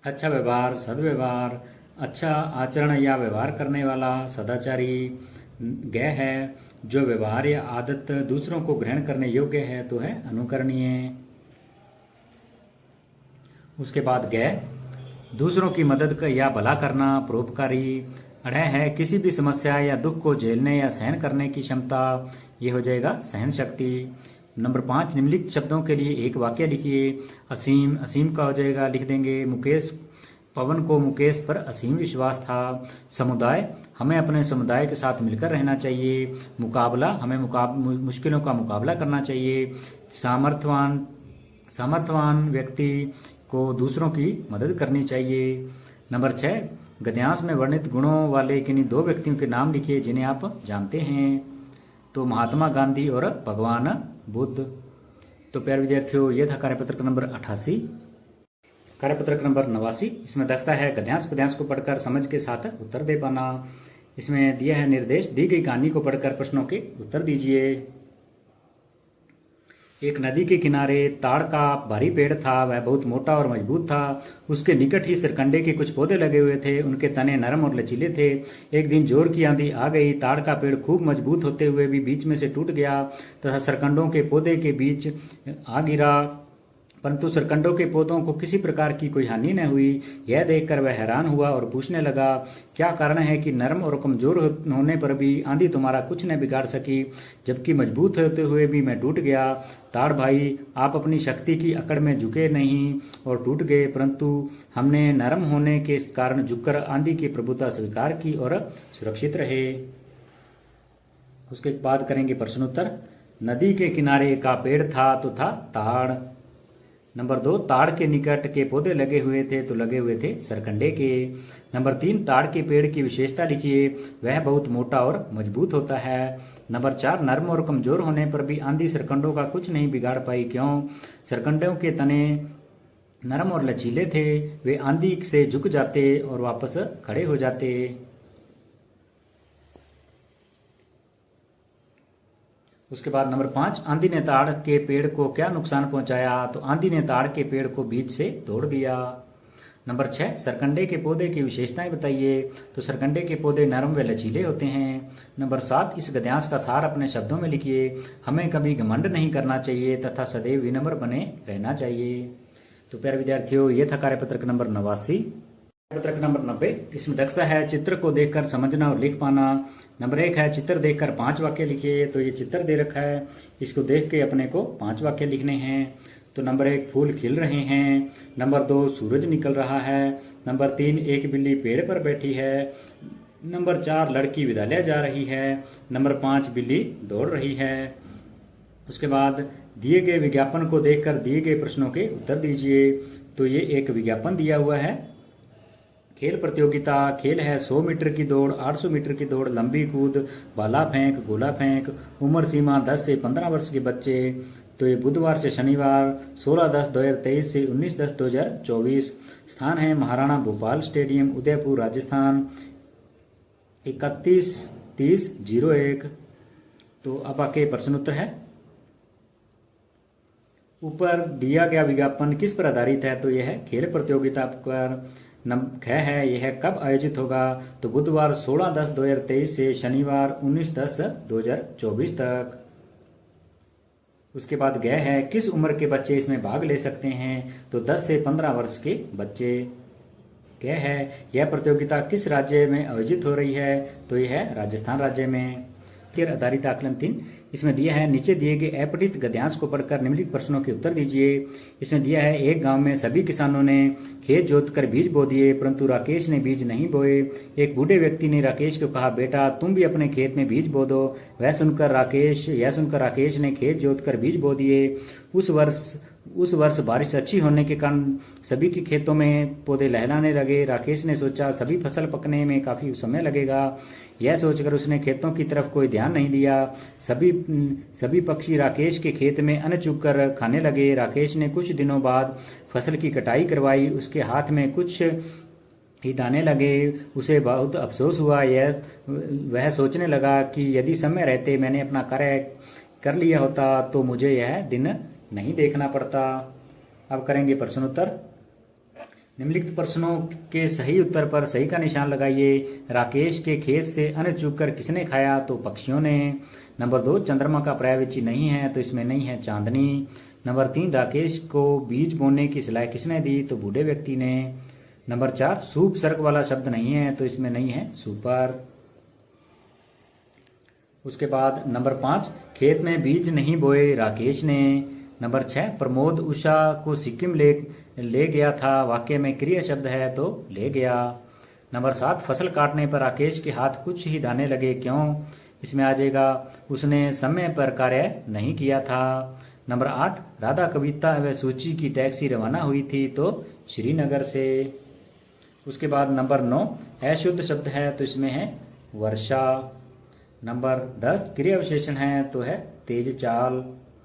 अच्छा व्यवहार, सद्व्यवहार, अच्छा आचरण या व्यवहार करने वाला, सदाचारी। गय है, जो व्यवहार या आदत दूसरों को ग्रहण करने योग्य है तो है अनुकरणीय। उसके बाद गय, दूसरों की मदद या भला करना, परोपकारी। अढ़ाई है किसी भी समस्या या दुख को झेलने या सहन करने की क्षमता, ये हो जाएगा सहन शक्ति। नंबर 5, निम्नलिखित शब्दों के लिए एक वाक्य लिखिए। असीम, असीम का हो जाएगा लिख देंगे मुकेश, पवन को मुकेश पर असीम विश्वास था। समुदाय, हमें अपने समुदाय के साथ मिलकर रहना चाहिए। मुकाबला, हमें मुश्किलों का मुकाबला करना चाहिए। सामर्थ्यवान, सामर्थ्यवान व्यक्ति को दूसरों की मदद करनी चाहिए। नंबर 6, गद्यांश में वर्णित गुणों वाले किन्हीं 2 व्यक्तियों के नाम लिखिए जिन्हें आप जानते हैं। तो महात्मा गांधी और भगवान बुद्ध। तो प्यारे विद्यार्थियों, यह था कार्यपत्रक नंबर 88। कार्यपत्रक नंबर 89, इसमें दस्ता है गद्यांश पद्यांश को पढ़कर समझ के साथ उत्तर दे पाना। इसमें दिया है निर्देश, दी गई कहानी को पढ़कर प्रश्नों के उत्तर दीजिए। एक नदी के किनारे ताड़ का भारी पेड़ था। वह बहुत मोटा और मजबूत था। उसके निकट ही सरकंडे के कुछ पौधे लगे हुए थे। उनके तने नरम और लचीले थे। एक दिन जोर की आंधी आ गई। ताड़ का पेड़ खूब मजबूत होते हुए भी बीच में से टूट गया तथा सरकंडों के पौधे के बीच आ गिरा, परंतु सरकंडों के पौधों को किसी प्रकार की कोई हानि न हुई। यह देखकर वह हैरान हुआ और पूछने लगा, क्या कारण है कि नरम और कमजोर होने पर भी आंधी तुम्हारा कुछ न बिगाड़ सकी, जबकि मजबूत होते हुए भी मैं टूट गया। ताड़ भाई, आप अपनी शक्ति की अकड़ में झुके नहीं और टूट गए, परंतु हमने नरम होने के कारण झुककर आंधी की प्रभुता स्वीकार की और सुरक्षित रहे। उसके बाद करेंगे प्रश्नोत्तर। नदी के किनारे का पेड़ था तो था ताड़। नंबर 2, ताड़ के निकट के पौधे लगे हुए थे तो लगे हुए थे सरकंडे के। नंबर 3, ताड़ के पेड़ की विशेषता लिखिए। वह बहुत मोटा और मजबूत होता है। नंबर 4, नरम और कमजोर होने पर भी आंधी सरकंडों का कुछ नहीं बिगाड़ पाई, क्यों? सरकंडों के तने नरम और लचीले थे। वे आंधी से झुक जाते और वापस खड़े हो जाते। उसके बाद नंबर 5, आंधी ने ताड़ के पेड़ को क्या नुकसान पहुंचाया? तो आंधी ने ताड़ के पेड़ को बीच से तोड़ दिया। नंबर 6, सरकंडे के पौधे की विशेषताएं बताइए। तो सरकंडे के पौधे नरम व लचीले होते हैं। नंबर 7, इस गद्यांश का सार अपने शब्दों में लिखिए। हमें कभी घमंड नहीं करना चाहिए तथा सदैव विनम्र बने रहना चाहिए। तो प्यारे विद्यार्थियों, ये था कार्यपत्रक नंबर 89। कार्यपत्रक नंबर 90, इसमें दक्षता है चित्र को देखकर समझना और लिख पाना। नंबर 1 है चित्र देखकर 5 वाक्य लिखिए। तो ये चित्र दे रखा है, इसको देख के अपने को 5 वाक्य लिखने हैं। तो नंबर 1, फूल खिल रहे हैं। नंबर 2, सूरज निकल रहा है। नंबर 3, एक बिल्ली पेड़ पर बैठी है। नंबर 4, लड़की विद्यालय जा रही है। नंबर 5, बिल्ली दौड़ रही है। उसके बाद दिए गए विज्ञापन को देखकर दिए गए प्रश्नों के उत्तर दीजिए। तो ये एक विज्ञापन दिया हुआ है, खेल प्रतियोगिता। खेल है 100 मीटर की दौड़, 800 मीटर की दौड़, लंबी कूद, भाला फेंक, गोला फेंक। उम्र सीमा 10 से 15 वर्ष के बच्चे। तो ये बुधवार से शनिवार 16/10/2023 से 19/10/2024। स्थान है महाराणा भोपाल स्टेडियम, उदयपुर, राजस्थान 31/30/01। तो अब आके प्रश्न उत्तर है। ऊपर दिया गया विज्ञापन किस पर आधारित है? तो यह है खेल प्रतियोगिता पर। ख है यह कब आयोजित होगा? तो बुधवार 16/10/2023 से शनिवार 19/10/2024 तक। उसके बाद ग है किस उम्र के बच्चे इसमें भाग ले सकते हैं? तो 10 से 15 वर्ष के बच्चे। ग है यह प्रतियोगिता किस राज्य में आयोजित हो रही है? तो यह है राजस्थान राज्य में। आधारित आकलन 3, इसमें दिया है नीचे दिए गए अपठित गद्यांश को पढ़कर निम्नलिखित प्रश्नों के उत्तर दीजिए। इसमें दिया है एक गांव में सभी किसानों ने खेत जोतकर बीज बो दिए, परंतु राकेश ने बीज नहीं बोए। एक बूढ़े व्यक्ति ने राकेश को कहा, बेटा तुम भी अपने खेत में बीज बो दो। यह सुनकर राकेश ने खेत जोतकर बीज बो दिए। उस वर्ष बारिश अच्छी होने के कारण सभी के खेतों में पौधे लहराने लगे। राकेश ने सोचा सभी फसल पकने में काफी समय लगेगा। यह सोचकर उसने खेतों की तरफ कोई ध्यान नहीं दिया। सभी पक्षी राकेश के खेत में अन्न चुगकर खाने लगे। राकेश ने कुछ दिनों बाद फसल की कटाई करवाई। उसके हाथ में कुछ ही दाने लगे। उसे बहुत अफसोस हुआ। वह सोचने लगा कि यदि समय रहते मैंने अपना कार्य कर लिया होता तो मुझे यह दिन नहीं देखना पड़ता। अब करेंगे प्रश्नोत्तर। निम्नलिखित प्रश्नों के सही उत्तर पर सही का निशान लगाइए। राकेश के खेत से अन्न चुगकर किसने खाया? तो पक्षियों ने। नंबर 2, चंद्रमा का पर्यायवाची नहीं है, तो इसमें नहीं है चांदनी। नंबर 3, राकेश को बीज बोने की सलाह किसने दी? तो बूढ़े व्यक्ति ने। नंबर 4 सुपसर्ग वाला शब्द नहीं है तो इसमें नहीं है सुपर। उसके बाद नंबर 5 खेत में बीज नहीं बोए राकेश ने। नंबर 6 प्रमोद उषा को सिक्किम ले गया था, वाक्य में क्रिया शब्द है तो ले गया। नंबर 7 फसल काटने पर राकेश के हाथ कुछ ही दाने लगे, क्यों? इसमें आ जाएगा उसने समय पर कार्य नहीं किया था। नंबर 8 राधा कविता व सूची की टैक्सी रवाना हुई थी तो श्रीनगर से। उसके बाद नंबर 9 अशुद्ध शब्द है तो इसमें है वर्षा। नंबर 10 क्रिया विशेषण है तो है तेज चाल।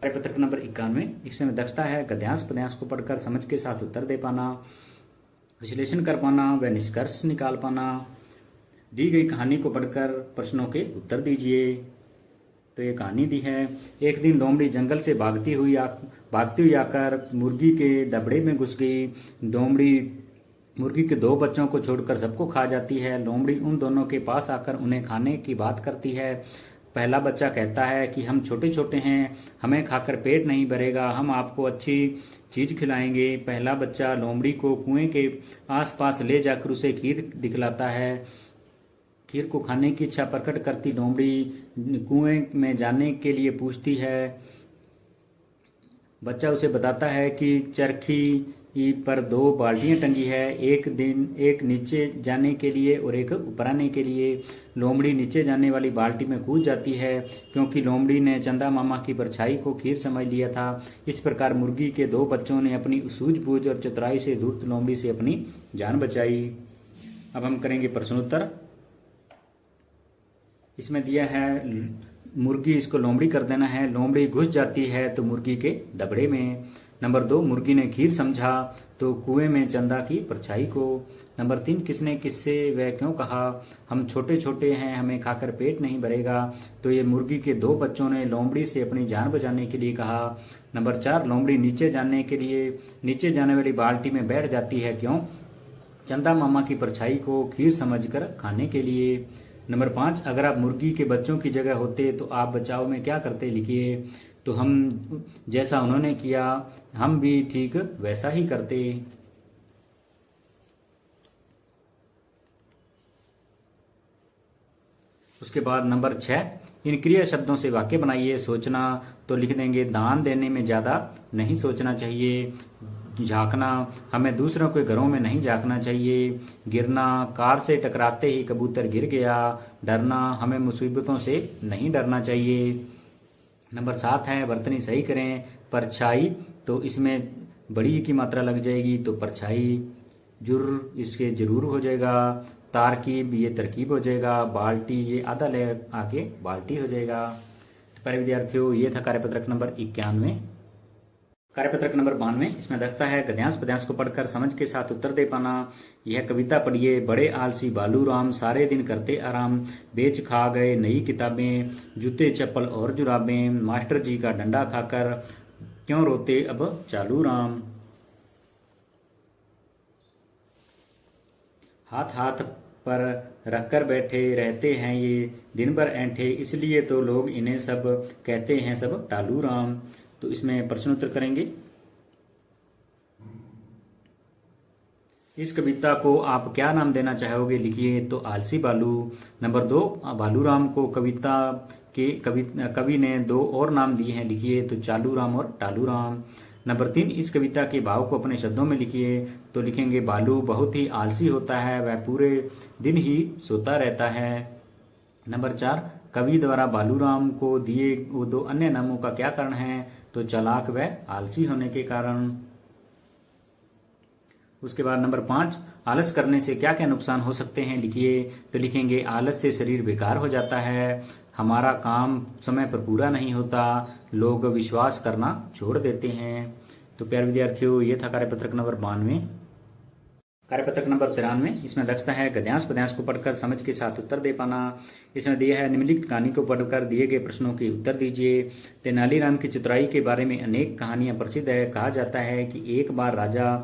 कार्यपत्रक नंबर 91 इसमें दक्षता है गद्यांश पद्यांश को पढ़कर समझ के साथ उत्तर दे पाना, विश्लेषण कर पाना व निष्कर्ष निकाल पाना। दी गई कहानी को पढ़कर प्रश्नों के उत्तर दीजिए। तो ये कहानी दी है। एक दिन लोमड़ी जंगल से भागती हुई आकर मुर्गी के दबड़े में घुस गई। लोमड़ी मुर्गी के 2 बच्चों को छोड़कर सबको खा जाती है। लोमड़ी उन दोनों के पास आकर उन्हें खाने की बात करती है। पहला बच्चा कहता है कि हम छोटे छोटे हैं, हमें खाकर पेट नहीं भरेगा, हम आपको अच्छी चीज खिलाएंगे। पहला बच्चा लोमड़ी को कुएं के आसपास ले जाकर उसे खीर दिखलाता है। खीर को खाने की इच्छा प्रकट करती लोमड़ी कुएं में जाने के लिए पूछती है। बच्चा उसे बताता है कि चरखी पर 2 बाल्टियां टंगी है, एक नीचे जाने के लिए और एक ऊपर आने के लिए। लोमड़ी नीचे जाने वाली बाल्टी में कूद जाती है क्योंकि लोमड़ी ने चंदा मामा की परछाई को खीर समझ लिया था। इस प्रकार मुर्गी के 2 बच्चों ने अपनी सूझबूझ और चतुराई से धूर्त लोमड़ी से अपनी जान बचाई। अब हम करेंगे प्रश्नोत्तर। इसमें दिया है मुर्गी, इसको लोमड़ी कर देना है। लोमड़ी घुस जाती है तो मुर्गी के दबड़े में। नंबर 2 मुर्गी ने खीर समझा तो कुएं में चंदा की परछाई को। नंबर 3 किसने किससे वह क्यों कहा, हम छोटे छोटे हैं, हमें खाकर पेट नहीं भरेगा, तो ये मुर्गी के 2 बच्चों ने लोमड़ी से अपनी जान बचाने के लिए कहा। नंबर 4 लोमड़ी नीचे जाने वाली बाल्टी में बैठ जाती है, क्यों? चंदा मामा की परछाई को खीर समझकर खाने के लिए। नंबर 5 अगर आप मुर्गी के बच्चों की जगह होते तो आप बचाव में क्या करते, लिखिए। तो हम जैसा उन्होंने किया हम भी ठीक वैसा ही करते। उसके बाद नंबर 6 इन क्रिया शब्दों से वाक्य बनाइए। सोचना तो लिख देंगे दान देने में ज्यादा नहीं सोचना चाहिए। झांकना, हमें दूसरों के घरों में नहीं झांकना चाहिए। गिरना, कार से टकराते ही कबूतर गिर गया। डरना, हमें मुसीबतों से नहीं डरना चाहिए। नंबर 7 है वर्तनी सही करें। परछाई, तो इसमें बड़ी की मात्रा लग जाएगी तो परछाई। जुर, इसके जरूर हो जाएगा। तारकीब, ये तरकीब हो जाएगा। बाल्टी, ये आधा ले आके बाल्टी हो जाएगा। तो प्यारे विद्यार्थियों, ये था कार्यपत्रक नंबर 91। कार्यपत्रक नंबर 92 इसमें दस्ता है गद्यांश पद्यांश को पढ़कर समझ के साथ उत्तर दे पाना। यह कविता पढ़िए। बड़े आलसी बालूराम सारे दिन करते आराम, बेच खा गए नई किताबें, जूते चप्पल और जुराबें, मास्टर जी का डंडा खाकर क्यों रोते अब चालू राम। हाथ हाथ पर रखकर बैठे रहते हैं ये दिन भर ऐंठे, इसलिए तो लोग इन्हें सब कहते हैं सब टालू राम। तो इसमें प्रश्नोत्तर करेंगे। इस कविता को आप क्या नाम देना चाहोगे, लिखिए। तो आलसी बालू। नंबर 2 बालूराम को कविता के कवि ने 2 और नाम दिए हैं, लिखिए। तो चालू राम और टालू राम। नंबर 3 इस कविता के भाव को अपने शब्दों में लिखिए। तो लिखेंगे बालू बहुत ही आलसी होता है, वह पूरे दिन ही सोता रहता है। नंबर 4 कवि द्वारा बालूराम को दिए वो 2 अन्य नामों का क्या कारण है, तो चालाक व आलसी होने के कारण। उसके बाद नंबर 5 आलस करने से क्या क्या नुकसान हो सकते हैं, लिखिए। तो लिखेंगे आलस से शरीर बेकार हो जाता है, हमारा काम समय पर पूरा नहीं होता, लोग विश्वास करना छोड़ देते हैं। तो प्यारे विद्यार्थियों, ये था कार्यपत्रक नंबर 92। कार्यपत्रक नंबर 93 इसमें दक्षता है गद्यांश पद्यांश को पढ़कर समझ के साथ उत्तर दे पाना। इसमें दिया है निम्नलिखित कहानी को पढ़कर दिए गए प्रश्नों के उत्तर दीजिए। तेनालीराम की चतुराई के बारे में अनेक कहानियां प्रसिद्ध है। कहा जाता है कि एक बार राजा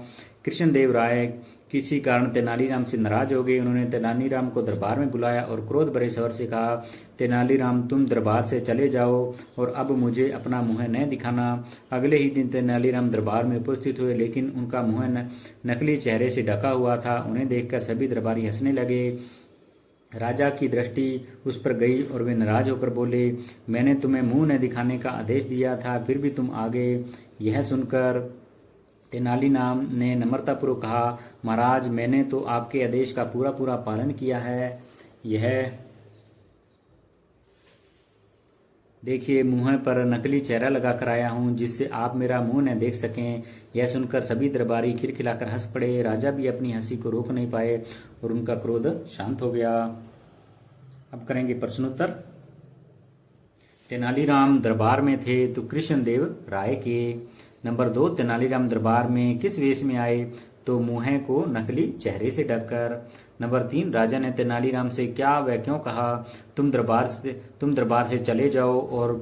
कृष्णदेव राय किसी कारण तेनालीराम से नाराज हो गए। उन्होंने तेनालीराम को दरबार में बुलाया और क्रोध भरे स्वर से कहा, तेनालीराम तुम दरबार से चले जाओ और अब मुझे अपना मुंह न दिखाना। अगले ही दिन तेनालीराम दरबार में उपस्थित हुए, लेकिन उनका मुंह नकली चेहरे से ढका हुआ था। उन्हें देखकर सभी दरबारी हंसने लगे। राजा की दृष्टि उस पर गई और वे नाराज होकर बोले, मैंने तुम्हें मुंह न दिखाने का आदेश दिया था, फिर भी तुम आ गए। यह सुनकर तेनालीराम ने नम्रतापूर्वक कहा, महाराज मैंने तो आपके आदेश का पूरा पूरा पालन किया है। यह देखिए, मुंह पर नकली चेहरा लगाकर आया हूं जिससे आप मेरा मुंह न देख सकें। यह सुनकर सभी दरबारी खिलखिलाकर हंस पड़े। राजा भी अपनी हंसी को रोक नहीं पाए और उनका क्रोध शांत हो गया। अब करेंगे प्रश्नोत्तर। तेनालीराम दरबार में थे तो कृष्णदेव राय के। नंबर 2, तेनालीराम दरबार में किस वेश में आए? तो मुंह को नकली चेहरे से ढककर। नंबर 3, राजा ने तेनालीराम से क्या व क्यों कहा, तुम दरबार से चले जाओ और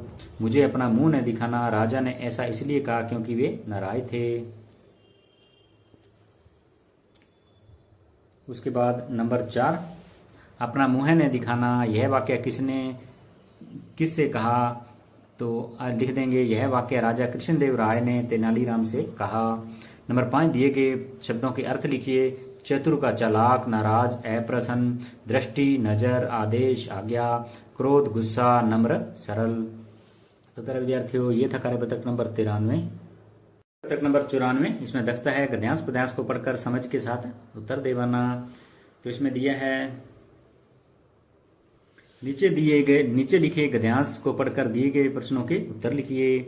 मुझे अपना मुंह न दिखाना? राजा ने ऐसा इसलिए कहा क्योंकि वे नाराज थे। उसके बाद नंबर 4, अपना मुंह न दिखाना, यह वाक्य किससे कहा? तो लिख देंगे, यह वाक्य राजा कृष्णदेव राय ने तेनालीराम से कहा। नंबर 5, दिए गए शब्दों के अर्थ लिखिए। चतुर का चालाक, नाराज अप्रसन्न, दृष्टि नजर, आदेश आज्ञा, क्रोध गुस्सा, नम्र सरल। तो प्यारे विद्यार्थियों, ये था कार्यपत्रक नंबर 93। पत्रक नंबर 94, इसमें दक्षता है गद्यांश पद्यांश को पढ़कर समझ के साथ उत्तर देवाना। तो इसमें दिया है, नीचे लिखे गद्यांश को पढ़कर दिए गए प्रश्नों के उत्तर लिखिए।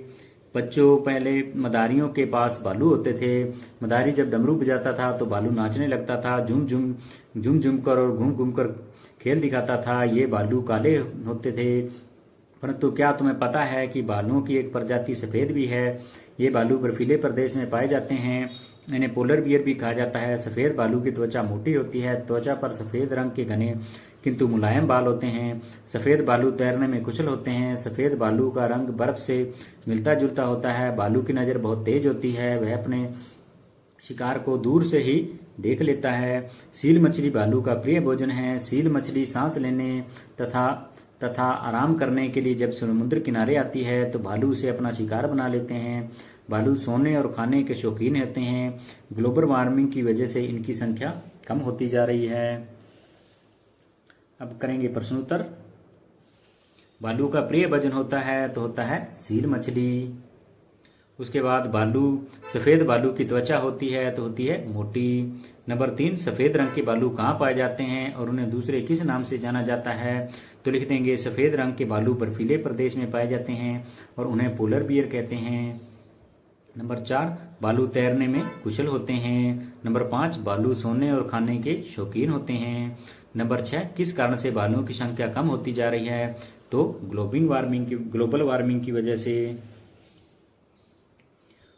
बच्चों, पहले मदारियों के पास बालू होते थे। मदारी जब डमरू बजाता था तो बालू नाचने लगता था, झूम झूम कर और घूम घूम कर खेल दिखाता था। ये बालू काले होते थे, परंतु क्या तुम्हें पता है कि बालुओं की एक प्रजाति सफेद भी है? ये बालू बर्फीले प्रदेश में पाए जाते हैं। इन्हें पोलर बियर भी कहा जाता है। सफेद बालू की त्वचा मोटी होती है। त्वचा पर सफेद रंग के घने किंतु मुलायम बाल होते हैं। सफेद बालू तैरने में कुशल होते हैं। सफेद बालू का रंग बर्फ से मिलता जुलता होता है। बालू की नजर बहुत तेज होती है। वह अपने शिकार को दूर से ही देख लेता है। सील मछली बालू का प्रिय भोजन है। सील मछली सांस लेने तथा आराम करने के लिए जब समुद्र किनारे आती है तो भालू उसे अपना शिकार बना लेते हैं। भालू सोने और खाने के शौकीन होते हैं। ग्लोबल वार्मिंग की वजह से इनकी संख्या कम होती जा रही है। अब करेंगे प्रश्नोत्तर। भालू का प्रिय भोजन होता है तो होता है सील मछली। उसके बाद सफेद बालू की त्वचा होती है तो होती है मोटी। नंबर 3, सफेद रंग के बालू कहाँ पाए जाते हैं और उन्हें दूसरे किस नाम से जाना जाता है? तो लिख देंगे, सफेद रंग के बालू बर्फीले प्रदेश में पाए जाते हैं और उन्हें पोलर बियर कहते हैं। नंबर 4, बालू तैरने में कुशल होते हैं। नंबर 5, बालू सोने और खाने के शौकीन होते हैं। नंबर 6, किस कारण से बालुओं की संख्या कम होती जा रही है? तो ग्लोबल वार्मिंग की वजह से।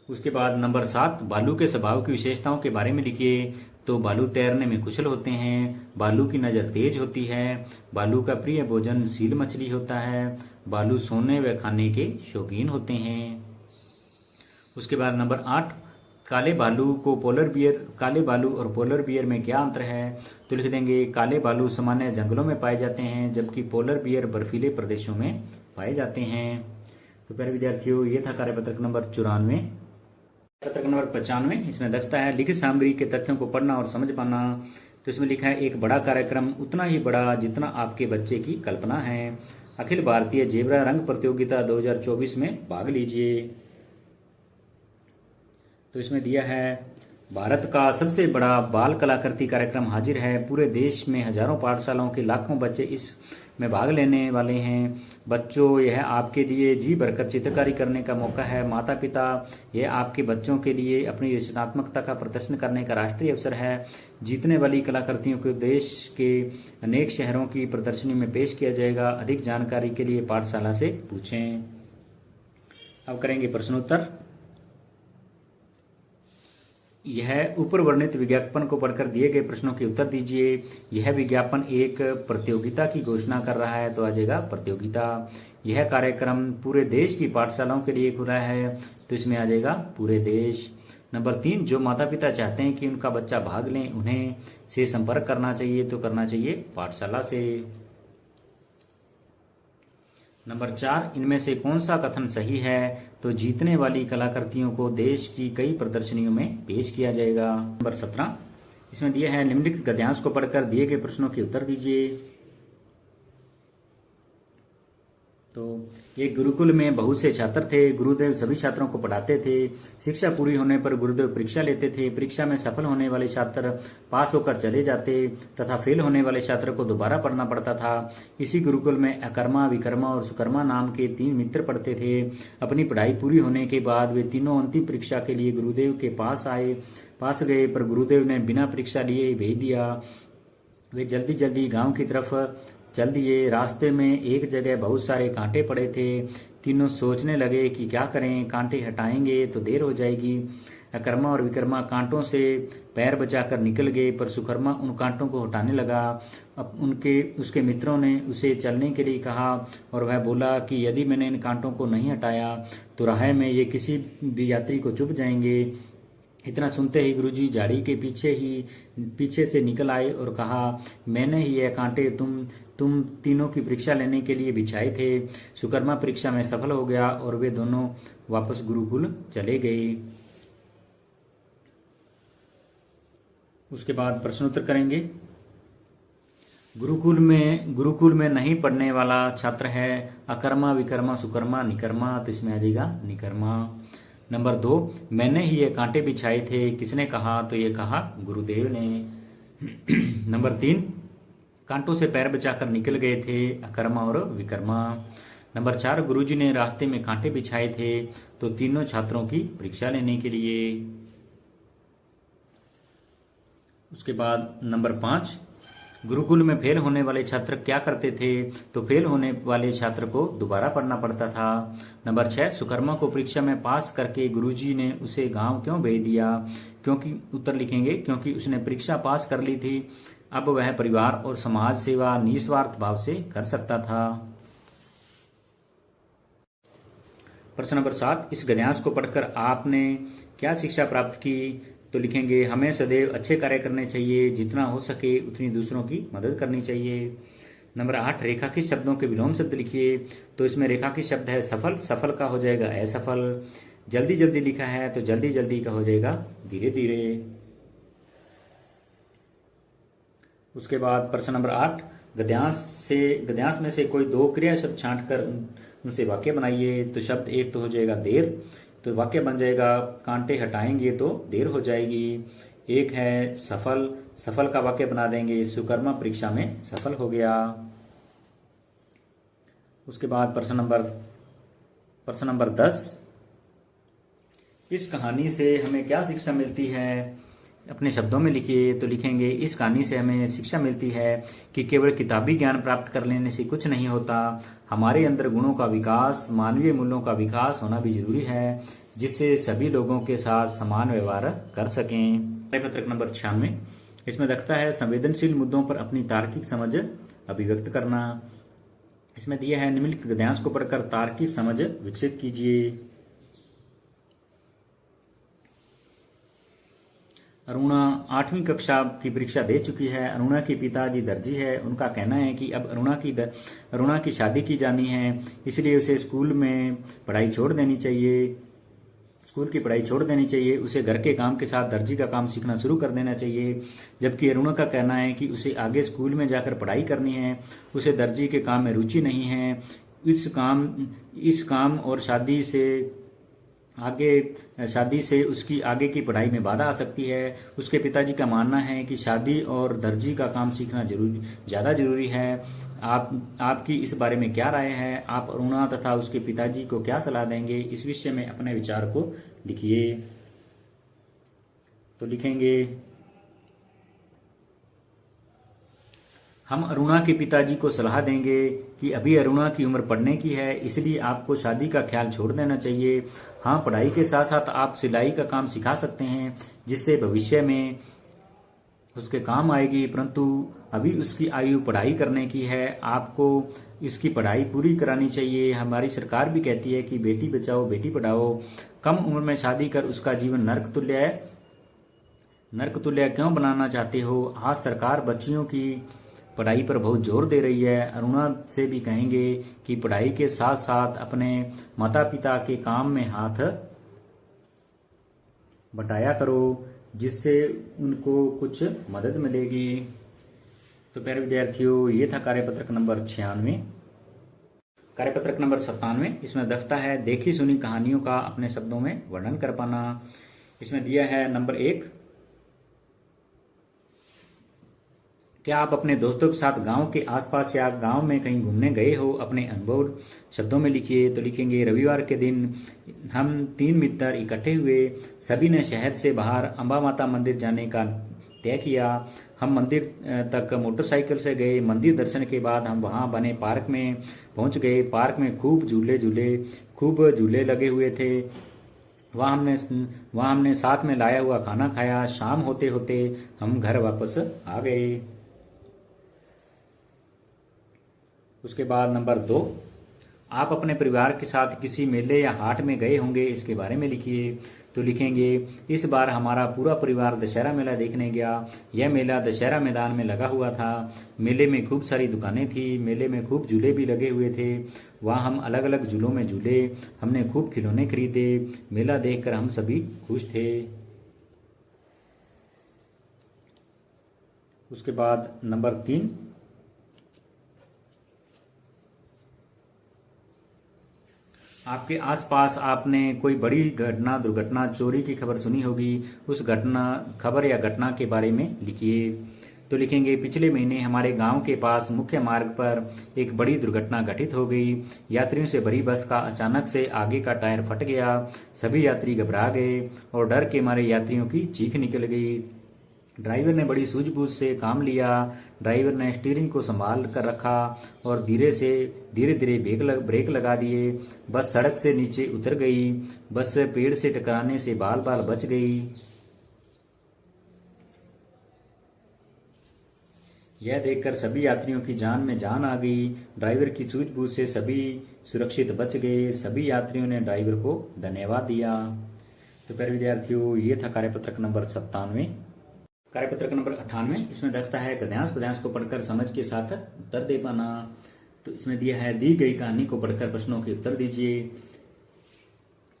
उसके बाद नंबर 7, बालू के स्वभाव की विशेषताओं के बारे में लिखिए। तो बालू तैरने में कुशल होते हैं। बालू की नजर तेज होती है। बालू का प्रिय भोजन सील मछली होता है। बालू सोने व खाने के शौकीन होते हैं। उसके बाद नंबर 8, काले बालू और पोलर बियर में क्या अंतर है? तो लिख देंगे, काले बालू सामान्य जंगलों में पाए जाते हैं जबकि पोलर बियर बर्फीले प्रदेशों में पाए जाते हैं। तो प्यारे विद्यार्थियों, ये था कार्यपत्रक नंबर 94। पत्रक नंबर 95, इसमें दक्षता है लिखित सामग्री के तथ्यों को पढ़ना और समझ पाना। तो इसमें लिखा है, एक बड़ा कार्यक्रम उतना ही बड़ा जितना आपके बच्चे की कल्पना है। अखिल भारतीय जेबरा रंग प्रतियोगिता 2024 में भाग लीजिए। तो इसमें दिया है, भारत का सबसे बड़ा बाल कलाकृति कार्यक्रम हाजिर है। पूरे देश में हजारों पाठशालाओं के लाखों बच्चे इस में भाग लेने वाले हैं। बच्चों, यह आपके लिए जी भरकर चित्रकारी करने का मौका है। माता पिता, यह आपके बच्चों के लिए अपनी रचनात्मकता का प्रदर्शन करने का राष्ट्रीय अवसर है। जीतने वाली कलाकृतियों को देश के अनेक शहरों की प्रदर्शनी में पेश किया जाएगा। अधिक जानकारी के लिए पाठशाला से पूछें। अब करेंगे प्रश्नोत्तर। यह ऊपर वर्णित विज्ञापन को पढ़कर दिए गए प्रश्नों के उत्तर दीजिए। यह विज्ञापन एक प्रतियोगिता की घोषणा कर रहा है तो आ जाएगा प्रतियोगिता। यह कार्यक्रम पूरे देश की पाठशालाओं के लिए खुला है तो इसमें आ जाएगा पूरे देश। नंबर 3, जो माता पिता चाहते हैं कि उनका बच्चा भाग लें, उन्हें से संपर्क करना चाहिए, तो करना चाहिए पाठशाला से। नंबर 4, इनमें से कौन सा कथन सही है, तो जीतने वाली कलाकृतियों को देश की कई प्रदर्शनियों में पेश किया जाएगा। नंबर 17, इसमें दिया है निम्नलिखित गद्यांश को पढ़कर दिए गए प्रश्नों के उत्तर दीजिए। तो एक गुरुकुल में बहुत से छात्र थे। गुरुदेव सभी छात्रों को पढ़ाते थे। शिक्षा पूरी होने पर गुरुदेव परीक्षा लेते थे। परीक्षा में सफल होने वाले छात्र पास होकर चले जाते तथा फेल होने वाले छात्र को दोबारा पढ़ना पड़ता था। इसी गुरुकुल में अकर्मा, विकर्मा और सुकर्मा नाम के 3 मित्र पढ़ते थे। अपनी पढ़ाई पूरी होने के बाद वे तीनों अंतिम परीक्षा के लिए गुरुदेव के पास गए, पर गुरुदेव ने बिना परीक्षा लिए भेज दिया। वे जल्दी जल्दी गांव की तरफ चल दिए। रास्ते में एक जगह बहुत सारे कांटे पड़े थे। तीनों सोचने लगे कि क्या करें, कांटे हटाएंगे तो देर हो जाएगी। अकर्मा और विकर्मा कांटों से पैर बचाकर निकल गए, पर सुकर्मा उन कांटों को हटाने लगा। अब उसके मित्रों ने उसे चलने के लिए कहा और वह बोला कि यदि मैंने इन कांटों को नहीं हटाया तो राह में ये किसी भी यात्री को चुभ जाएंगे। इतना सुनते ही गुरुजी झाड़ी के पीछे से निकल आए और कहा, मैंने ही यह कांटे तुम तीनों की परीक्षा लेने के लिए बिछाए थे। सुकर्मा परीक्षा में सफल हो गया और वे दोनों वापस गुरुकुल चले गए। उसके बाद प्रश्नोत्तर करेंगे। गुरुकुल में नहीं पढ़ने वाला छात्र है अकर्मा, विकर्मा, सुकर्मा, निकर्मा, तो इसमें आ जाएगा निकर्मा। नंबर 2, मैंने ही ये कांटे बिछाए थे, किसने कहा, तो ये कहा गुरुदेव ने। नंबर 3, कांटों से पैर बचाकर निकल गए थे अकर्मा और विकर्मा। नंबर 4, गुरुजी ने रास्ते में कांटे बिछाए थे, तो तीनों छात्रों की परीक्षा लेने के लिए। उसके बाद नंबर 5, गुरुकुल में फेल होने वाले छात्र क्या करते थे, तो फेल होने वाले छात्र को दोबारा पढ़ना पड़ता था। नंबर 6, सुकर्मा को परीक्षा में पास करके गुरुजी ने उसे गांव क्यों भेज दिया, क्योंकि उत्तर लिखेंगे क्योंकि उसने परीक्षा पास कर ली थी। अब वह परिवार और समाज सेवा निस्वार्थ भाव से कर सकता था। प्रश्न नंबर 7, इस गद्यांश को पढ़कर आपने क्या शिक्षा प्राप्त की, तो लिखेंगे हमें सदैव अच्छे कार्य करने चाहिए, जितना हो सके उतनी दूसरों की मदद करनी चाहिए। नंबर 8, रेखांकित शब्दों के विलोम शब्द लिखिए, तो इसमें रेखांकित शब्द है सफल, सफल का हो जाएगा असफल। जल्दी जल्दी लिखा है तो जल्दी जल्दी का हो जाएगा धीरे धीरे। उसके बाद प्रश्न नंबर 8, गद्यांश में से कोई 2 क्रिया शब्द छांटकर उनसे वाक्य बनाइए। तो शब्द 1 तो हो जाएगा देर, तो वाक्य बन जाएगा कांटे हटाएंगे तो देर हो जाएगी। एक है सफल, सफल का वाक्य बना देंगे सुकर्मा परीक्षा में सफल हो गया। उसके बाद प्रश्न नंबर 10, इस कहानी से हमें क्या शिक्षा मिलती है, अपने शब्दों में लिखिए। तो लिखेंगे इस कहानी से हमें शिक्षा मिलती है कि केवल किताबी ज्ञान प्राप्त कर लेने से कुछ नहीं होता। हमारे अंदर गुणों का विकास, मानवीय मूल्यों का विकास होना भी जरूरी है, जिससे सभी लोगों के साथ समान व्यवहार कर सकें। पत्रक नंबर 96, इसमें दक्षता है संवेदनशील मुद्दों पर अपनी तार्किक समझ अभिव्यक्त करना। इसमें दिया है निम्नलिखित गद्यांश को पढ़कर तार्किक समझ विकसित कीजिए। अरुणा 8वीं कक्षा की परीक्षा दे चुकी है। अरुणा के पिताजी दर्जी है। उनका कहना है कि अब अरुणा की शादी की जानी है, इसलिए उसे स्कूल की पढ़ाई छोड़ देनी चाहिए। उसे घर के काम के साथ दर्जी का काम सीखना शुरू कर देना चाहिए। जबकि अरुणा का कहना है कि उसे आगे स्कूल में जाकर पढ़ाई करनी है, उसे दर्जी के काम में रुचि नहीं है। इस काम और शादी से उसकी आगे की पढ़ाई में बाधा आ सकती है। उसके पिताजी का मानना है कि शादी और दर्जी का काम सीखना ज्यादा जरूरी है। आपकी इस बारे में क्या राय है? आप अरुणा तथा उसके पिताजी को क्या सलाह देंगे? इस विषय में अपने विचार को लिखिए। तो लिखेंगे हम अरुणा के पिताजी को सलाह देंगे कि अभी अरुणा की उम्र पढ़ने की है, इसलिए आपको शादी का ख्याल छोड़ देना चाहिए। हाँ, पढ़ाई के साथ साथ आप सिलाई का काम सिखा सकते हैं, जिससे भविष्य में उसके काम आएगी, परंतु अभी उसकी आयु पढ़ाई करने की है। आपको इसकी पढ़ाई पूरी करानी चाहिए। हमारी सरकार भी कहती है कि बेटी बचाओ बेटी पढ़ाओ। कम उम्र में शादी कर उसका जीवन नरक तुल्य क्यों बनाना चाहते हो? आज सरकार बच्चियों की पढ़ाई पर बहुत जोर दे रही है। अरुणा से भी कहेंगे कि पढ़ाई के साथ साथ अपने माता पिता के काम में हाथ बटाया करो, जिससे उनको कुछ मदद मिलेगी। तो प्यारे विद्यार्थियों, ये था कार्यपत्रक नंबर 96। कार्यपत्रक नंबर 97, इसमें दक्षता है देखी सुनी कहानियों का अपने शब्दों में वर्णन कर पाना। इसमें दिया है नंबर 1, क्या आप अपने दोस्तों के साथ गांव के आसपास या गांव में कहीं घूमने गए हो? अपने अनुभव शब्दों में लिखिए। तो लिखेंगे, रविवार के दिन हम 3 मित्र इकट्ठे हुए। सभी ने शहर से बाहर अंबा माता मंदिर जाने का तय किया। हम मंदिर तक मोटरसाइकिल से गए। मंदिर दर्शन के बाद हम वहां बने पार्क में पहुंच गए। पार्क में खूब झूले लगे हुए थे। वहां हमने साथ में लाया हुआ खाना खाया। शाम होते होते हम घर वापस आ गए। उसके बाद नंबर 2, आप अपने परिवार के साथ किसी मेले या हाट में गए होंगे, इसके बारे में लिखिए। तो लिखेंगे, इस बार हमारा पूरा परिवार दशहरा मेला देखने गया। यह मेला दशहरा मैदान में लगा हुआ था। मेले में खूब सारी दुकानें थी। मेले में खूब झूले भी लगे हुए थे। वहां हम अलग अलग झूलों में झूले। हमने खूब खिलौने खरीदे। मेला देखकर हम सभी खुश थे। उसके बाद नंबर 3, आपके आसपास आपने कोई बड़ी घटना, दुर्घटना, चोरी की खबर सुनी होगी। उस खबर या घटना के बारे में लिखिए। तो लिखेंगे, पिछले महीने हमारे गांव के पास मुख्य मार्ग पर एक बड़ी दुर्घटना घटित हो गई। यात्रियों से भरी बस का अचानक से आगे का टायर फट गया। सभी यात्री घबरा गए और डर के मारे यात्रियों की चीख निकल गई। ड्राइवर ने बड़ी सूझबूझ से काम लिया। ड्राइवर ने स्टीयरिंग को संभाल कर रखा और धीरे धीरे ब्रेक लगा दिए। बस सड़क से नीचे उतर गई। बस पेड़ से टकराने से बाल बाल बच गई। यह देखकर सभी यात्रियों की जान में जान आ गई। ड्राइवर की सूझबूझ से सभी सुरक्षित बच गए। सभी यात्रियों ने ड्राइवर को धन्यवाद दिया। तो प्यारे विद्यार्थियों, ये था कार्यपत्रक नंबर 97। कार्यपत्रक नंबर 98, इसमें दक्षता है गद्यांश को पढ़कर समझ के साथ उत्तर दे पाना। तो इसमें दिया है, दी गई कहानी को पढ़कर प्रश्नों के उत्तर दीजिए।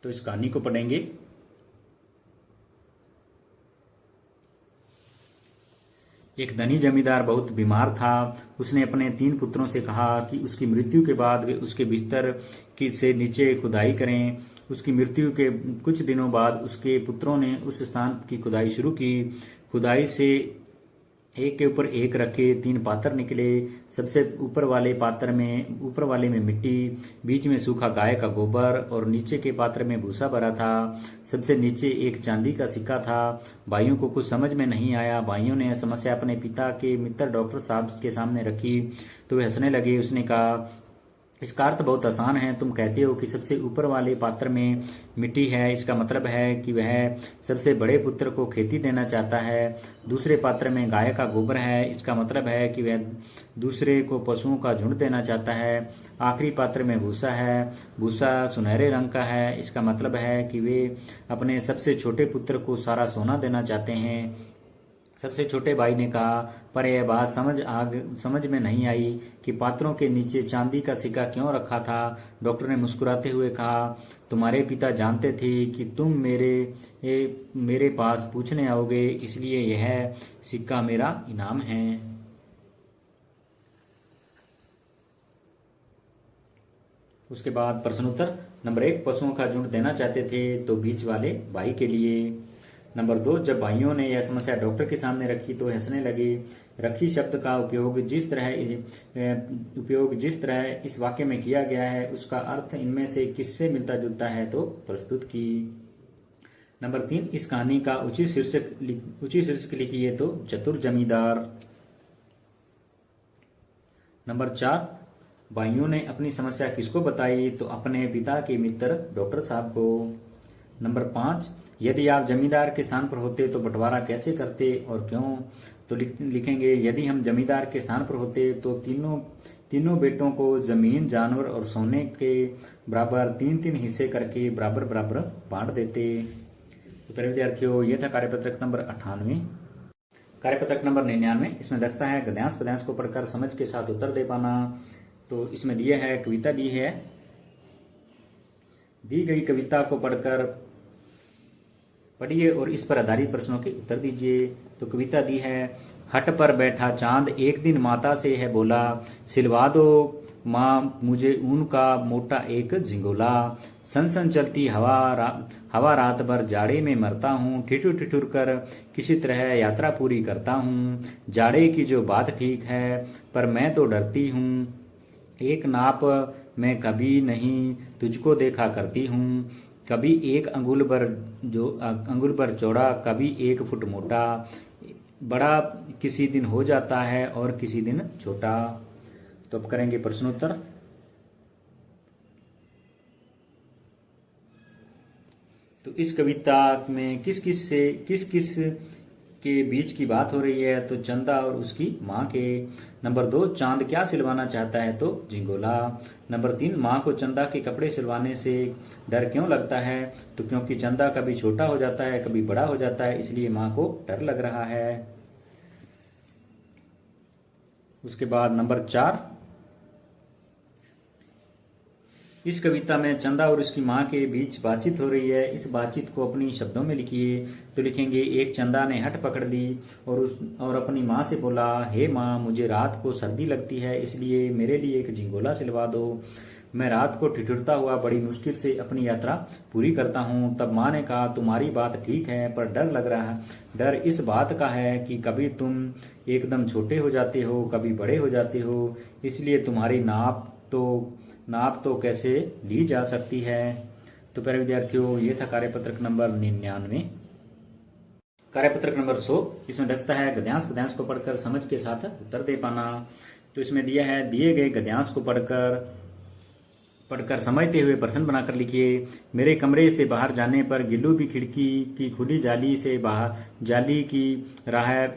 तो इस कहानी को पढ़ेंगे। एक धनी जमींदार बहुत बीमार था। उसने अपने 3 पुत्रों से कहा कि उसकी मृत्यु के बाद वे उसके बिस्तर से नीचे खुदाई करें। उसकी मृत्यु के कुछ दिनों बाद उसके पुत्रों ने उस स्थान की खुदाई शुरू की। खुदाई से एक के ऊपर एक रखे 3 पात्र निकले। सबसे ऊपर वाले में मिट्टी, बीच में सूखा गाय का गोबर और नीचे के पात्र में भूसा भरा था। सबसे नीचे एक चांदी का सिक्का था। भाइयों को कुछ समझ में नहीं आया। भाइयों ने यह समस्या अपने पिता के मित्र डॉक्टर साहब के सामने रखी तो वे हंसने लगे। उसने कहा, इसका अर्थ बहुत आसान है। तुम कहते हो कि सबसे ऊपर वाले पात्र में मिट्टी है, इसका मतलब है कि वह सबसे बड़े पुत्र को खेती देना चाहता है। दूसरे पात्र में गाय का गोबर है, इसका मतलब है कि वह दूसरे को पशुओं का झुंड देना चाहता है। आखिरी पात्र में भूसा है, भूसा सुनहरे रंग का है, इसका मतलब है कि वे अपने सबसे छोटे पुत्र को सारा सोना देना चाहते हैं। सबसे छोटे भाई ने कहा, पर यह बात समझ में नहीं आई कि पात्रों के नीचे चांदी का सिक्का क्यों रखा था। डॉक्टर ने मुस्कुराते हुए कहा, तुम्हारे पिता जानते थे कि तुम मेरे पास पूछने आओगे, इसलिए यह सिक्का मेरा इनाम है। उसके बाद प्रश्न उत्तर। नंबर 1, पशुओं का झुंड देना चाहते थे तो बीच वाले भाई के लिए। नंबर 2, जब भाइयों ने यह समस्या डॉक्टर के सामने रखी तो हंसने लगे। रखी शब्द का उपयोग जिस तरह इस वाक्य में किया गया है उसका अर्थ इनमें से किससे मिलता जुलता है तो प्रस्तुत की। नंबर 3, इस कहानी का उचित शीर्षक लिखिए तो चतुर जमींदार। नंबर 4, भाइयों ने अपनी समस्या किसको बताई तो अपने पिता के मित्र डॉक्टर साहब को। नंबर 5, यदि आप जमींदार के स्थान पर होते तो बंटवारा कैसे करते और क्यों। तो लिखेंगे यदि हम जमींदार के स्थान पर होते तो तीनों बेटों को जमीन, जानवर और सोने के बराबर 3-3 हिस्से करके बराबर बराबर बांट देते। तो प्यारे विद्यार्थियों, ये था कार्यपत्रक नंबर 98। कार्यपत्रक नंबर 99, इसमें दक्षता है गद्यांश पद्यांश को पढ़कर समझ के साथ उत्तर दे पाना। तो इसमें दिया है, कविता दी है, दी गई कविता को पढ़कर पढ़िए और इस पर आधारित प्रश्नों के उत्तर दीजिए। तो कविता दी है, हट पर बैठा चांद एक दिन माता से है बोला, सिलवा दो माँ मुझे ऊन का मोटा एक झिंगोला। सन सन चलती हवा रात भर जाड़े में मरता हूँ, ठिठुर ठिठुर कर किसी तरह यात्रा पूरी करता हूँ। जाड़े की जो बात ठीक है पर मैं तो डरती हूँ, एक नाप में कभी नहीं तुझको देखा करती हूँ। कभी एक अंगुल भर चौड़ा, कभी 1 फुट मोटा, बड़ा किसी दिन हो जाता है और किसी दिन छोटा। तो अब करेंगे प्रश्नोत्तर। तो इस कविता में किस किस के बीच की बात हो रही है? तो चंदा और उसकी माँ के। नंबर 2, चांद क्या सिलवाना चाहता है? तो झिंगोला। नंबर 3, माँ को चंदा के कपड़े सिलवाने से डर क्यों लगता है? तो क्योंकि चंदा कभी छोटा हो जाता है, कभी बड़ा हो जाता है, इसलिए माँ को डर लग रहा है। उसके बाद नंबर 4, इस कविता में चंदा और उसकी माँ के बीच बातचीत हो रही है, इस बातचीत को अपनी शब्दों में लिखिए। तो लिखेंगे, एक चंदा ने हट पकड़ ली और अपनी माँ से बोला, हे माँ, मुझे रात को सर्दी लगती है, इसलिए मेरे लिए एक झिंगोला सिलवा दो। मैं रात को ठिठुरता हुआ बड़ी मुश्किल से अपनी यात्रा पूरी करता हूँ। तब माँ ने कहा, तुम्हारी बात ठीक है पर डर लग रहा है। डर इस बात का है कि कभी तुम एकदम छोटे हो जाते हो, कभी बड़े हो जाते हो, इसलिए तुम्हारी नाप तो कैसे ली जा सकती है। तो प्यारे विद्यार्थियों, ये था कार्यपत्रक नंबर 99। कार्यपत्रक नंबर 100, इसमें दक्षता है गद्यांश पद्यांश को पढ़कर समझ के साथ उत्तर दे पाना। तो इसमें दिया है, दिए गए गद्यांश को पढ़कर समझते हुए प्रश्न बनाकर लिखिए। मेरे कमरे से बाहर जाने पर गिल्लू भी खिड़की की खुली जाली की राह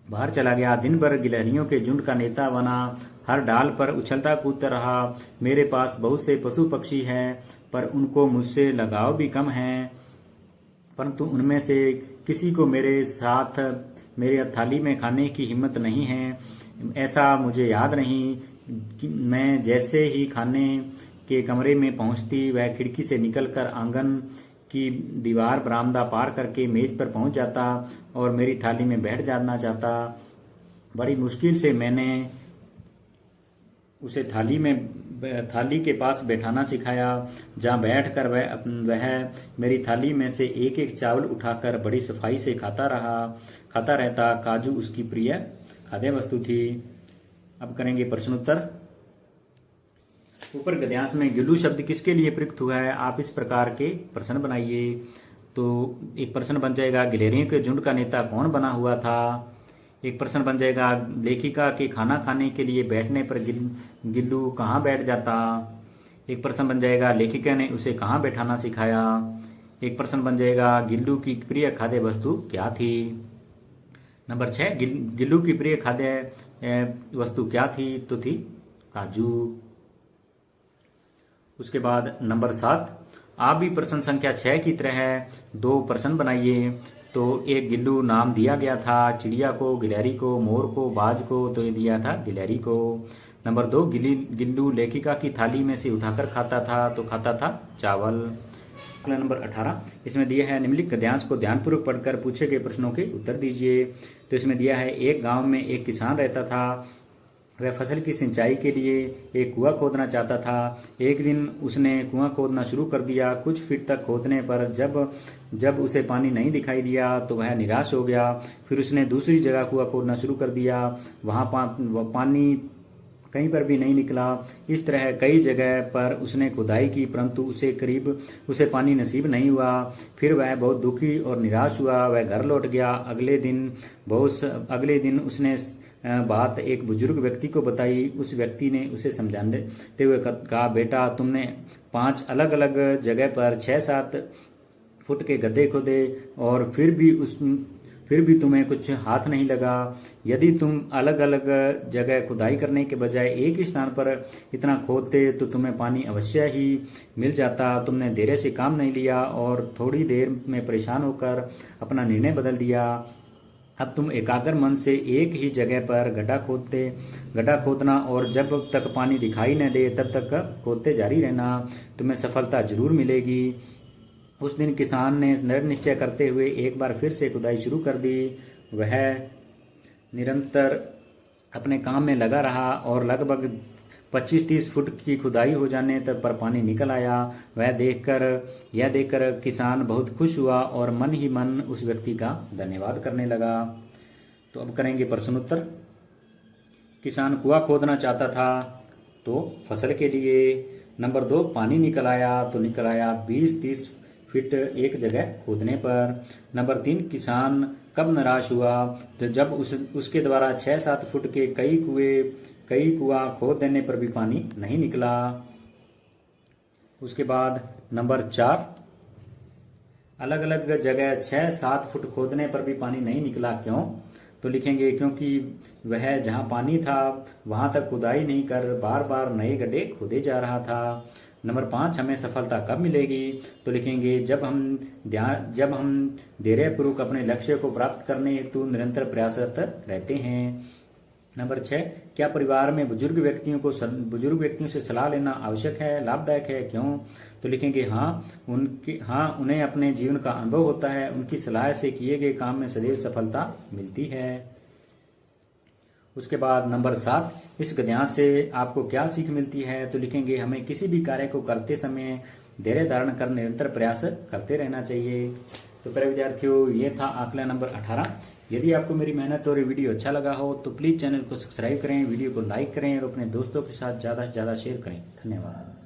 बाहर चला गया। दिन भर गिलहरियों के झुंड का नेता बना, हर डाल पर उछलता कूदता रहा। मेरे पास बहुत से पशु पक्षी हैं पर उनको मुझसे लगाव भी कम है, परंतु उनमें से किसी को मेरे साथ मेरे थाली में खाने की हिम्मत नहीं है। ऐसा मुझे याद नहीं कि मैं जैसे ही खाने के कमरे में पहुंचती, वह खिड़की से निकलकर आंगन की दीवार बरामदा पार करके मेज पर पहुंच जाता और मेरी थाली में बैठ जाना चाहता। बड़ी मुश्किल से मैंने उसे थाली के पास बैठाना सिखाया, जहां बैठकर वह मेरी थाली में से एक एक चावल उठाकर बड़ी सफाई से खाता रहता। काजू उसकी प्रिय खाद्य वस्तु थी। अब करेंगे प्रश्नोत्तर। ऊपर गद्यांश में गिल्लू शब्द किसके लिए प्रयुक्त हुआ है? आप इस प्रकार के प्रश्न बनाइए। तो एक प्रश्न बन जाएगा, गिलहरियों के झुंड का नेता कौन बना हुआ था? एक प्रश्न बन जाएगा, लेखिका के खाना खाने के लिए बैठने पर गिल्लू कहाँ बैठ जाता? एक प्रश्न बन जाएगा, लेखिका ने उसे कहाँ बैठाना सिखाया? एक प्रश्न बन जाएगा, गिल्लू की प्रिय खाद्य वस्तु क्या थी? नंबर 6, गिल्लू की प्रिय खाद्य वस्तु क्या थी? तो थी काजू। उसके बाद नंबर 7, आप भी प्रश्न संख्या 6 की तरह 2 प्रश्न बनाइए। तो एक गिल्लू नाम दिया गया था, चिड़िया को, गिलहरी को, मोर को, बाज को, तो ये दिया था गिलहरी को। नंबर 2, गिल्लू लेखिका की थाली में से उठाकर खाता था, तो खाता था चावल। नंबर 18, इसमें दिया है, निम्नलिखित गद्यांश को ध्यानपूर्वक पढ़कर पूछे गए प्रश्नों के उत्तर दीजिए। तो इसमें दिया है, एक गांव में एक किसान रहता था, वह फसल की सिंचाई के लिए एक कुआं खोदना चाहता था। एक दिन उसने कुआं खोदना शुरू कर दिया। कुछ फीट तक खोदने पर जब उसे पानी नहीं दिखाई दिया तो वह निराश हो गया। फिर उसने दूसरी जगह कुआं खोदना शुरू कर दिया, वहां पानी कहीं पर भी नहीं निकला। इस तरह कई जगह पर उसने खुदाई की, परंतु उसे पानी नसीब नहीं हुआ। फिर वह बहुत दुखी और निराश हुआ। वह घर लौट गया। अगले दिन उसने बात एक बुजुर्ग व्यक्ति को बताई। उस व्यक्ति ने उसे समझाते हुए कहा, बेटा, तुमने 5 अलग अलग जगह पर 6-7 फुट के गड्ढे खोदे और फिर भी फिर भी तुम्हें कुछ हाथ नहीं लगा। यदि तुम अलग अलग जगह खुदाई करने के बजाय एक ही स्थान पर इतना खोदते तो तुम्हें पानी अवश्य ही मिल जाता। तुमने धैर्य से काम नहीं लिया और थोड़ी देर में परेशान होकर अपना निर्णय बदल दिया। अब तुम एकाग्र मन से एक ही जगह पर गड्ढा खोदना और जब तक पानी दिखाई न दे तब तक खोदते जारी रहना। तुम्हें सफलता जरूर मिलेगी। उस दिन किसान ने दृढ़ निश्चय करते हुए एक बार फिर से खुदाई शुरू कर दी। वह निरंतर अपने काम में लगा रहा और लगभग 25-30 फुट की खुदाई हो जाने तक पर पानी निकल आया। यह देखकर किसान बहुत खुश हुआ और मन ही मन उस व्यक्ति का धन्यवाद करने लगा। तो अब करेंगे प्रश्नोत्तर। किसान कुआं खोदना चाहता था तो फसल के लिए। नंबर 2, पानी निकल आया तो निकल आया 20-30 फीट एक जगह खोदने पर। नंबर 3, किसान कब निराश हुआ तो जब उसके द्वारा 6-7 फुट के कई कुआं खोद देने पर भी पानी नहीं निकला। उसके बाद नंबर 4, अलग अलग जगह 6-7 फुट खोदने पर भी पानी नहीं निकला, क्यों? तो लिखेंगे क्योंकि वह जहां पानी था वहां तक खुदाई नहीं कर बार बार नए गड्ढे खोदे जा रहा था। नंबर 5, हमें सफलता कब मिलेगी? तो लिखेंगे जब हम धैर्यपूर्वक अपने लक्ष्य को प्राप्त करने हेतु निरंतर प्रयासरत रहते हैं। नंबर 6, क्या परिवार में बुजुर्ग व्यक्तियों से सलाह लेना आवश्यक है, लाभदायक है, क्यों? तो लिखेंगे उन्हें अपने जीवन का अनुभव होता है। उनकी सलाह से किए गए काम में सदैव सफलता मिलती है। उसके बाद नंबर 7, इस गद्यांश से आपको क्या सीख मिलती है? तो लिखेंगे हमें किसी भी कार्य को करते समय धैर्य धारण कर निरंतर प्रयास करते रहना चाहिए। तो प्यारे विद्यार्थियों, ये था आकलन नंबर 18। यदि आपको मेरी मेहनत और वीडियो अच्छा लगा हो तो प्लीज चैनल को सब्सक्राइब करें, वीडियो को लाइक करें और अपने दोस्तों के साथ ज्यादा से ज्यादा शेयर करें। धन्यवाद।